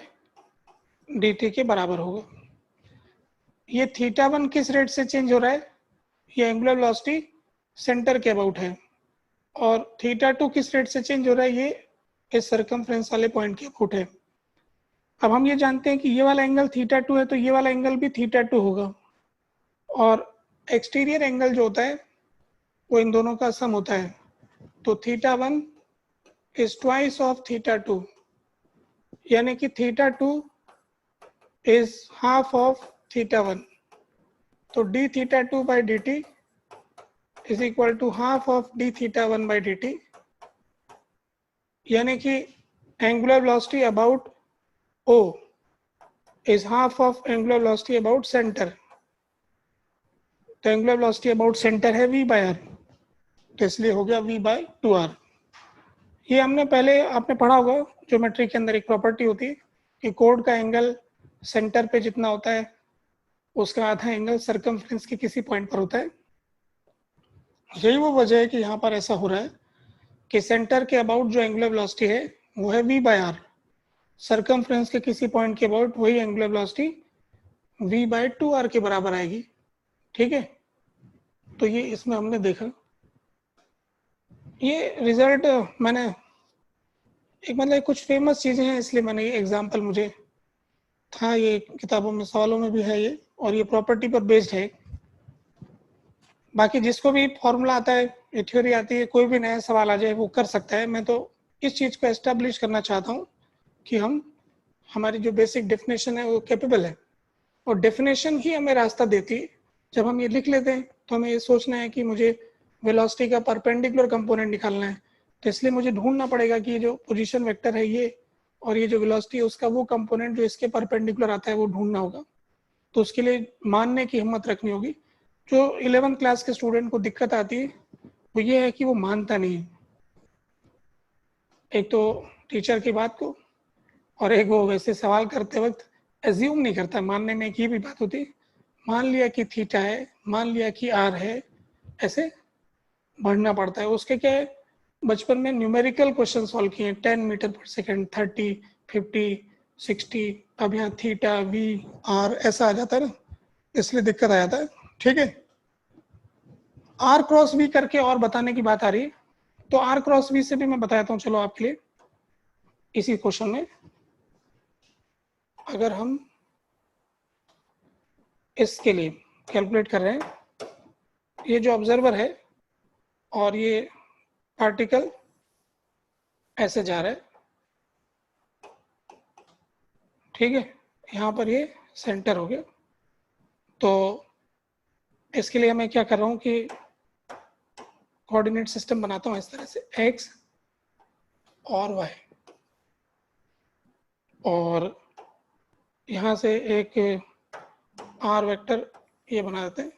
dt के बराबर होगा। ये θ1 किस रेट से चेंज हो रहा है, ये एंगुलर वेलोसिटी सेंटर के अबाउट है, और θ2 किस रेट से चेंज हो रहा है, ये इस सरकमफ्रेंस वाले पॉइंट के अबाउट है। अब हम ये जानते हैं कि ये वाला एंगल θ2 है तो ये वाला एंगल भी θ2 होगा, और एक्सटीरियर एंगल जो होता है वो इन दोनों का सम होता है, तो θ1 इज ट्वाइस ऑफ θ2, यानी कि θ2 इज हाफ ऑफ θ1, तो dθ2 by dt is equal to half of dθ1 by dt, यानी कि angular velocity about o is half of angular velocity about centre, तो एंगुलर वेलोसिटी अबाउट सेंटर है v by r, तो इसलिए हो गया v bye 2r। ये हमने पहले आपने पढ़ा होगा, ज्योमेट्री के अंदर एक प्रॉपर्टी होती है कि कोड का एंगल सेंटर पे जितना होता है उसका आधा एंगल सरकमफ्रेंस के किसी पॉइंट पर होता है। यही वो वजह है कि यहाँ पर ऐसा हो रहा है कि सेंटर के अबाउट जो एंगुलर वेलोसिटी है वो है v बाय r, सरकमफ्रेंस के किसी पॉइंट के अबाउट वही angular velocity v bye 2r के बराबर आएगी। ठीक है, तो ये इसमें हमने देखा। ये रिजल्ट मैंने एक मतलब कुछ फेमस चीजें हैं इसलिए मैंने ये एग्जांपल मुझे था, ये किताबों में सवालों में भी है ये, और ये प्रॉपर्टी पर बेस्ड है। बाकी जिसको भी फॉर्मूला आता है, ये थ्योरी आती है, कोई भी नया सवाल आ जाए वो कर सकता है। मैं तो इस चीज को एस्टेब्लिश करना चाहता हूँ कि हम हमारी जो बेसिक डेफिनेशन है वो कैपेबल है, और डेफिनेशन ही हमें रास्ता देती है। जब हम ये लिख लेते हैं तो हमें ये सोचना है कि मुझे वेलोसिटी का परपेंडिकुलर कंपोनेंट निकालना है, तो इसलिए मुझे ढूंढना पड़ेगा कि जो पोजीशन वेक्टर है ये और ये जो वेलोसिटी है उसका वो कंपोनेंट जो इसके परपेंडिकुलर आता है वो ढूंढना होगा। तो उसके लिए मानने की हिम्मत रखनी होगी। जो 11th क्लास के स्टूडेंट को दिक्कत आती है वो ये है कि वो मानता नहीं है, एक तो टीचर की बात को, और एक वो वैसे सवाल करते वक्त एज्यूम नहीं करता। मानने में एक ये भी बात होती है, मान लिया कि थीटा है, मान लिया कि आर है, ऐसे बढ़ना पड़ता है। उसके क्या है, बचपन में न्यूमेरिकल क्वेश्चन सॉल्व किए, 10 मीटर पर सेकेंड, 30, 50, 60, अब यहाँ थीटा वी आर ऐसा आ जाता है ना, इसलिए दिक्कत आ जाता है। ठीक है, आर क्रॉस वी करके और बताने की बात आ रही है, तो आर क्रॉस वी से भी मैं बताता हूँ चलो आपके लिए। इसी क्वेश्चन में अगर हम इसके लिए कैलकुलेट कर रहे हैं, ये जो ऑब्जर्वर है और ये पार्टिकल ऐसे जा रहा है, ठीक है, यहाँ पर ये सेंटर हो गया। तो इसके लिए मैं क्या कर रहा हूँ कि कोऑर्डिनेट सिस्टम बनाता हूँ इस तरह से, x और वाई, और यहाँ से एक आर वेक्टर ये बना देते हैं,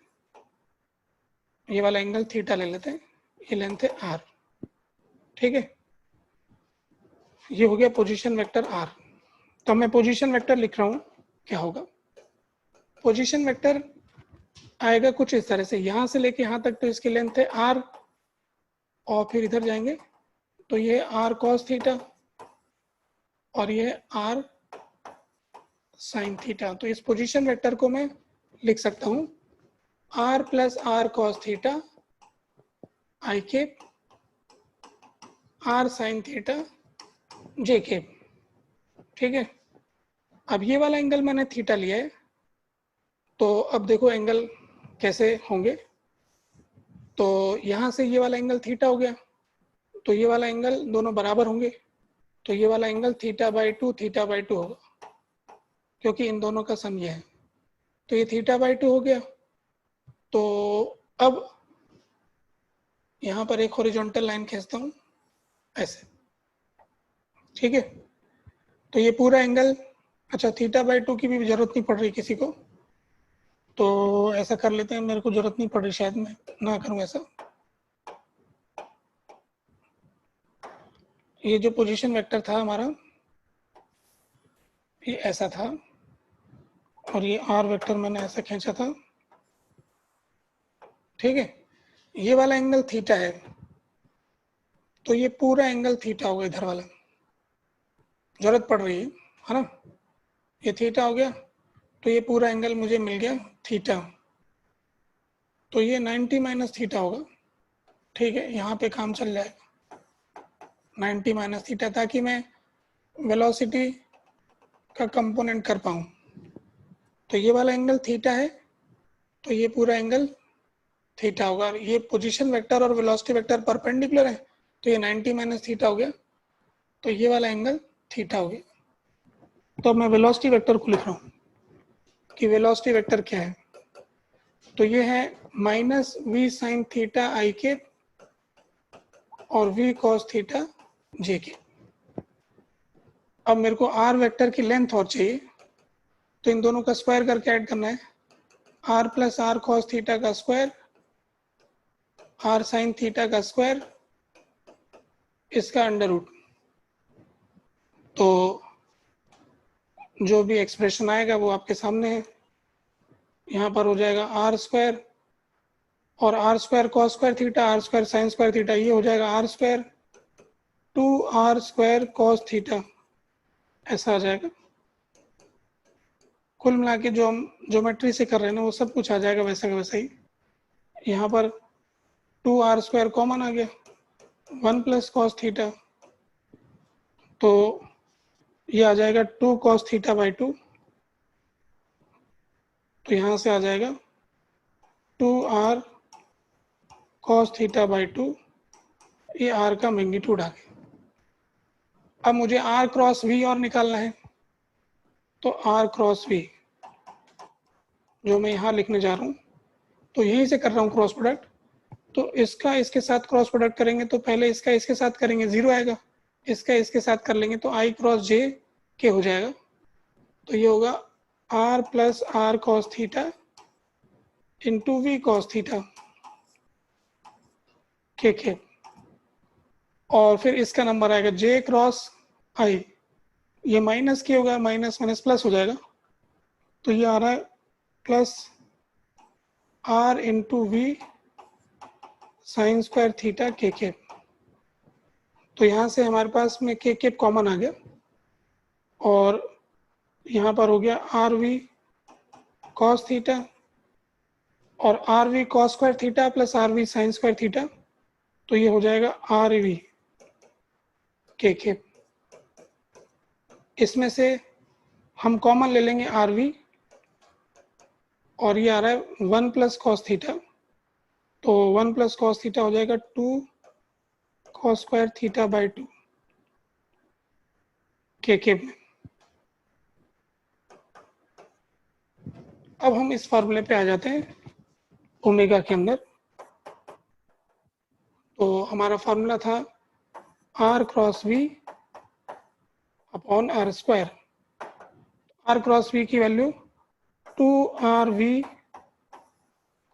ये वाला एंगल थीटा ले लेते हैं, ये लेंथ है आर, ठीक है। ये हो गया पोजीशन वेक्टर आर। तो मैं पोजीशन वेक्टर लिख रहा हूँ, क्या होगा पोजीशन वेक्टर आएगा कुछ इस तरह से, यहाँ से लेके यहाँ तक तो इसकी लेंथ है आर, और फिर इधर जाएंगे तो ये आर कॉस थीटा और ये आर साइन थीटा। तो इस पोजीशन वेक्टर को मैं लिख सकता हूँ r plus r cos theta i cap r sine theta j cap, ठीक है। अब ये वाला एंगल मैंने थीटा लिया है, तो अब देखो एंगल कैसे होंगे। तो यहाँ से ये वाला एंगल थीटा हो गया, तो ये वाला एंगल दोनों बराबर होंगे, तो ये वाला एंगल थीटा बाई टू होगा, क्योंकि इन दोनों का सम ये है। तो ये थीटा बाई 2 हो गया। तो अब यहाँ पर एक हॉरिजॉन्टल लाइन खींचता हूँ ऐसे, ठीक है। तो ये पूरा एंगल, अच्छा थीटा बाई 2 की भी जरूरत नहीं पड़ रही किसी को, तो ऐसा कर लेते हैं, मेरे को जरूरत नहीं पड़ रही, शायद मैं ना करूँ ऐसा। ये जो पोजीशन वेक्टर था हमारा, ये ऐसा था, और ये आर वेक्टर मैंने ऐसा खींचा था, ठीक है। ये वाला एंगल थीटा है, तो ये पूरा एंगल थीटा होगा, इधर वाला जरूरत पड़ रही है ना। ये थीटा हो गया, तो ये पूरा एंगल मुझे मिल गया थीटा, तो ये 90 माइनस थीटा होगा, ठीक है। यहाँ पे काम चल जाएगा 90 माइनस थीटा, ताकि मैं वेलोसिटी का कंपोनेंट कर पाऊँ। तो ये वाला एंगल थीटा है, तो ये पूरा एंगल थीटा होगा। ये पोजीशन वेक्टर और वेलोसिटी वेक्टर परपेंडिकुलर है, तो ये 90 माइनस थीटा हो गया, तो ये वाला एंगल थीटा हो गया। तो मैं वेलोसिटी वेक्टर को लिख रहा हूँ कि वेलोसिटी वेक्टर क्या है, तो ये है माइनस वी साइन थीटा आई के और वी कॉस थीटा जे के। अब मेरे को आर वेक्टर की लेंथ और चाहिए, तो इन दोनों का स्क्वायर करके ऐड करना है, r plus r cos theta का स्क्वायर आर साइन थीटा का स्क्वायर इसका अंडर रूट। तो जो भी एक्सप्रेशन आएगा वो आपके सामने है। यहाँ पर हो जाएगा आर स्क्वायर और r square cos square theta r square sine square theta, ये हो जाएगा r square 2 r square cos theta, ऐसा आ जाएगा। कुल मिला के जो हम ज्योमेट्री से कर रहे हैं ना, वो सब कुछ आ जाएगा वैसा का वैसा ही। यहाँ पर 2 आर स्क्वायर कॉमन आ गया, 1 प्लस कॉस थीटा, तो ये आ जाएगा 2 कॉस थीटा बाई 2, तो यहाँ से आ जाएगा 2 आर कॉस थीटा बाई 2, ये आर का मैग्नीट्यूड आ गया। अब मुझे आर क्रॉस वी और निकालना है, तो आर क्रॉस वी जो मैं यहाँ लिखने जा रहा हूँ, तो यहीं से कर रहा हूँ क्रॉस प्रोडक्ट। तो इसका इसके साथ क्रॉस प्रोडक्ट करेंगे, तो पहले इसका इसके साथ करेंगे, 0 आएगा, इसका इसके साथ कर लेंगे तो आई क्रॉस जे के हो जाएगा। तो ये होगा r plus r cos theta into v cos theta के, और फिर इसका नंबर आएगा जे क्रॉस आई, ये माइनस के होगा, माइनस माइनस प्लस हो जाएगा, तो ये आ रहा है plus r into v sine square theta के। तो यहाँ से हमारे पास में के कॉमन आ गया, और यहाँ पर हो गया आर वी कॉस थीटा और r v cos square theta plus r v sine square theta, तो ये हो जाएगा आर वी के। इसमें से हम कॉमन ले लेंगे आर वी, और ये आ रहा है 1 प्लस कॉस थीटा, तो 1 प्लस कॉस थीटा हो जाएगा 2 कॉस स्क्वायर थीटा बाई 2 के में। अब हम इस फार्मूले पे आ जाते हैं ओमेगा के अंदर। तो हमारा फार्मूला था r cross v on r square. R cross v की value 2rv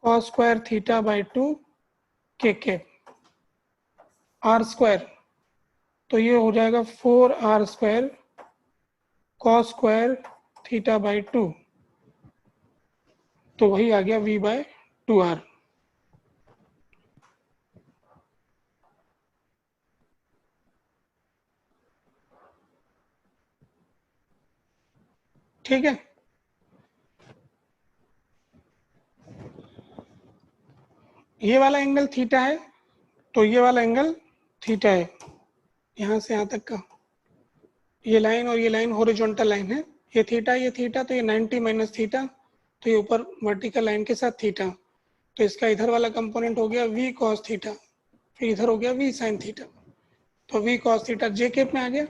cos square theta by 2 के आर स्क्वायर, तो ये हो जाएगा 4r square cos square theta by 2, तो वही आ गया v बाय 2r। ठीक है, ये वाला एंगल थीटा है, तो ये वाला एंगल थीटा है, यहाँ से यहाँ तक का ये लाइन और ये लाइन हॉरिजॉन्टल लाइन है, ये थीटा, तो ये 90 माइनस थीटा, तो ये ऊपर वर्टिकल लाइन के साथ थीटा, तो इसका इधर वाला कंपोनेंट हो गया v cos थीटा, फिर इधर हो गया v sin थीटा, तो v cos theta j cap में आ गया,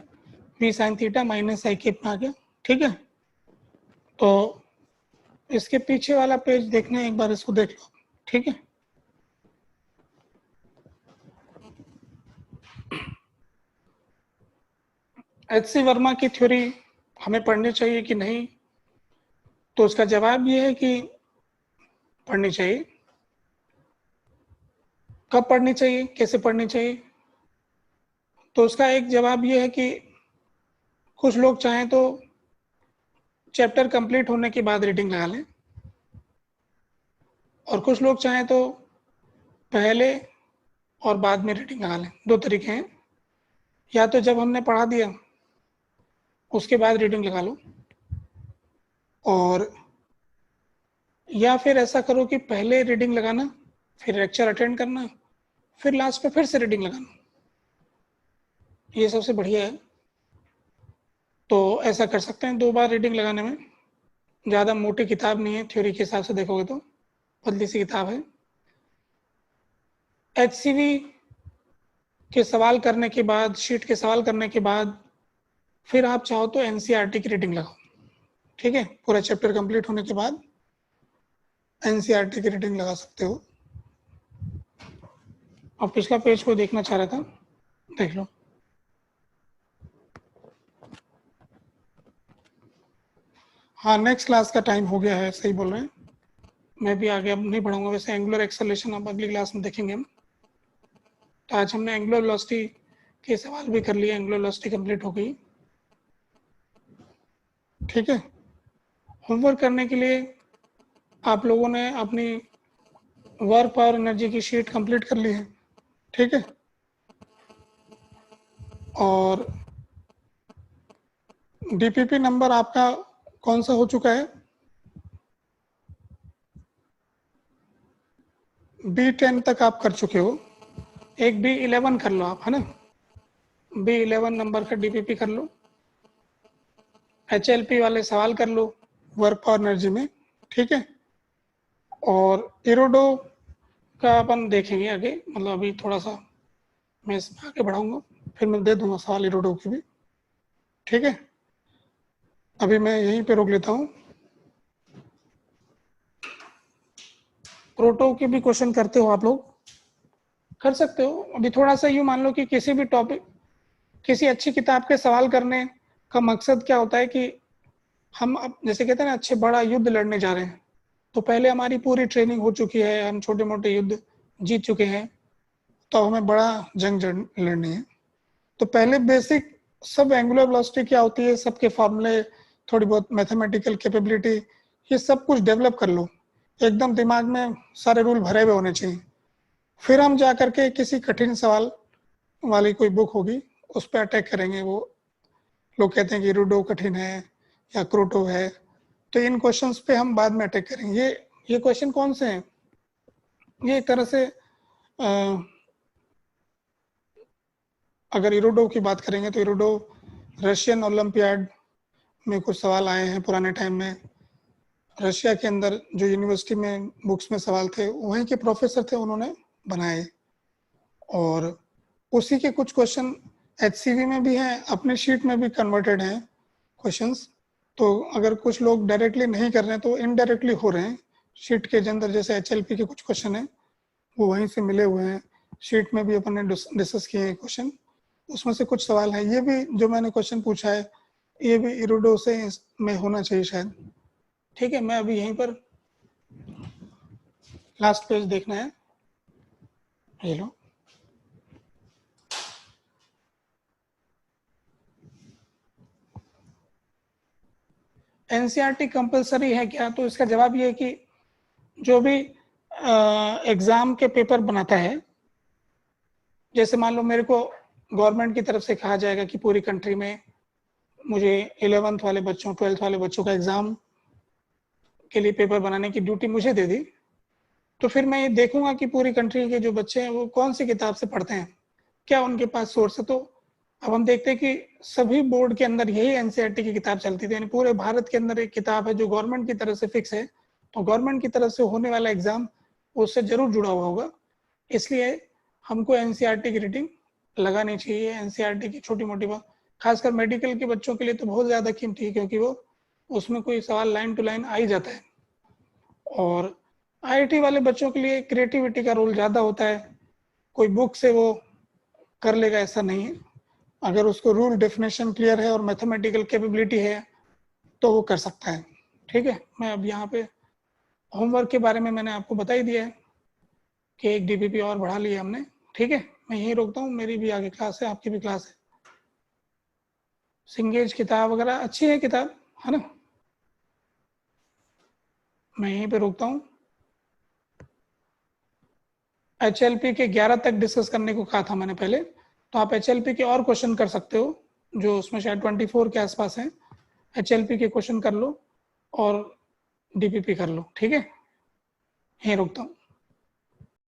v sin theta minus i cap में आ गया। ठीक है, तो इसके पीछे वाला पेज देखना है, एक बार इसको देख लो। ठीक है, एच.सी. वर्मा की थ्योरी हमें पढ़नी चाहिए कि नहीं, तो उसका जवाब ये है कि पढ़नी चाहिए। कब पढ़नी चाहिए, कैसे पढ़नी चाहिए, तो उसका एक जवाब ये है कि कुछ लोग चाहें तो चैप्टर कंप्लीट होने के बाद रीडिंग लगा लें, और कुछ लोग चाहें तो पहले और बाद में रीडिंग लगा लें। दो तरीके हैं, या तो जब हमने पढ़ा दिया उसके बाद रीडिंग लगा लो, और या फिर ऐसा करो कि पहले रीडिंग लगाना, फिर लेक्चर अटेंड करना, फिर लास्ट में फिर से रीडिंग लगाना, ये सबसे बढ़िया है। तो ऐसा कर सकते हैं 2 बार रीडिंग लगाने में, ज़्यादा मोटी किताब नहीं है, थ्योरी के हिसाब से देखोगे तो पतली सी किताब है। HCV के सवाल करने के बाद, शीट के सवाल करने के बाद, फिर आप चाहो तो NCERT की रीडिंग लगाओ। ठीक है, पूरा चैप्टर कंप्लीट होने के बाद NCERT की रीडिंग लगा सकते हो। और पिछला पेज को देखना चाह रहा था, देख लो। हाँ, नेक्स्ट क्लास का टाइम हो गया है, सही बोल रहे हैं, मैं भी आगे अब नहीं पढ़ाऊंगा। वैसे एंगुलर एक्सेलरेशन अब अगली क्लास में देखेंगे हम। तो आज हमने एंगुलर वेलोसिटी के सवाल भी कर लिए, एंगुलर वेलोसिटी कंप्लीट हो गई। ठीक है, होमवर्क करने के लिए आप लोगों ने अपनी वर्क पावर एनर्जी की शीट कंप्लीट कर ली है। ठीक है, और DPP नंबर आपका कौन सा हो चुका है? B10 तक आप कर चुके हो, एक B11 कर लो आप, है ना, B11 नंबर का DPP कर लो, HLP वाले सवाल कर लो वर्क पावर एनर्जी में। ठीक है, और इरोडो का अपन देखेंगे आगे, मतलब अभी थोड़ा सा मैं इसमें आगे बढ़ाऊंगा, फिर मैं दे दूंगा सवाल इरोडो की भी। ठीक है, अभी मैं यहीं पे रोक लेता हूँ। प्रोटो के भी क्वेश्चन करते हो आप लोग, कर सकते हो। अभी थोड़ा सा यूँ मान लो कि किसी भी टॉपिक, किसी अच्छी किताब के सवाल करने का मकसद क्या होता है कि हम अब जैसे कहते हैं ना, अच्छे बड़ा युद्ध लड़ने जा रहे हैं, तो पहले हमारी पूरी ट्रेनिंग हो चुकी है, हम छोटे मोटे युद्ध जीत चुके हैं, तो हमें बड़ा जंग लड़नी है। तो पहले बेसिक सब एंगुलर वेलोसिटी क्या होती है, सबके फॉर्मूले, थोड़ी बहुत मैथमेटिकल कैपेबिलिटी, ये सब कुछ डेवलप कर लो, एकदम दिमाग में सारे रूल भरे हुए होने चाहिए। फिर हम जा करके किसी कठिन सवाल वाली कोई बुक होगी उस पर अटैक करेंगे। वो लोग कहते हैं कि रूडो कठिन है या क्रोटो है, तो इन क्वेश्चंस पे हम बाद में अटैक करेंगे। ये क्वेश्चन कौन से हैं? ये एक तरह से अगर इरोडो की बात करेंगे तो इरोडो रशियन ओलंपियाड में कुछ सवाल आए हैं पुराने टाइम में। रशिया के अंदर जो यूनिवर्सिटी में बुक्स में सवाल थे, वहीं के प्रोफेसर थे, उन्होंने बनाए, और उसी के कुछ क्वेश्चन HCV में भी हैं, अपने शीट में भी कन्वर्टेड हैं क्वेश्चंस। तो अगर कुछ लोग डायरेक्टली नहीं कर रहे हैं तो इनडायरेक्टली हो रहे हैं शीट के अंदर। जैसे HLP के कुछ क्वेश्चन हैं वो वहीं से मिले हुए हैं, शीट में भी अपन ने डिस्कस किए हैं क्वेश्चन, उसमें से कुछ सवाल हैं। ये भी जो मैंने क्वेश्चन पूछा है ये भी इरोडो से में होना चाहिए शायद। ठीक है, मैं अभी यहीं पर लास्ट पेज देखना है, ये लो। एनसीईआरटी कंपलसरी है क्या? तो इसका जवाब ये है कि जो भी एग्जाम के पेपर बनाता है, जैसे मान लो मेरे को गवर्नमेंट की तरफ से कहा जाएगा कि पूरी कंट्री में मुझे 11th वाले बच्चों 12th वाले बच्चों का एग्जाम के लिए पेपर बनाने की ड्यूटी मुझे दे दी, तो फिर मैं ये देखूंगा कि पूरी कंट्री के जो बच्चे हैं वो कौन सी किताब से पढ़ते हैं, क्या उनके पास सोर्स है। तो अब हम देखते हैं कि सभी बोर्ड के अंदर यही एनसीईआरटी की किताब चलती थी, यानी पूरे भारत के अंदर एक किताब है जो गवर्नमेंट की तरफ से फिक्स है, तो गवर्नमेंट की तरफ से होने वाला एग्जाम उससे जरूर जुड़ा हुआ होगा। इसलिए हमको एनसीईआरटी की रीडिंग लगानी चाहिए। एनसीईआरटी की छोटी मोटी बात, खासकर मेडिकल के बच्चों के लिए तो बहुत ज़्यादा कीमती है, क्योंकि वो उसमें कोई सवाल लाइन टू लाइन आ ही जाता है। और आईआईटी वाले बच्चों के लिए क्रिएटिविटी का रोल ज़्यादा होता है, कोई बुक से वो कर लेगा ऐसा नहीं है। अगर उसको रूल डेफिनेशन क्लियर है और मैथमेटिकल कैपेबिलिटी है तो वो कर सकता है। ठीक है, मैं अब यहाँ पे होमवर्क के बारे में मैंने आपको बता ही दिया है कि एक डीपीपी और बढ़ा लिया हमने। ठीक है, मैं यहीं रोकता हूँ, मेरी भी आगे क्लास है, आपकी भी क्लास है। सिंगेज किताब वगैरह अच्छी है किताब, है ना। मैं यहीं पे रोकता हूँ। HLP के 11 तक डिस्कस करने को कहा था मैंने पहले, तो आप HLP के और क्वेश्चन कर सकते हो जो उसमें शायद 24 के आसपास हैं। HLP के क्वेश्चन कर लो और DPP कर लो। ठीक है, यहीं रुकता हूँ।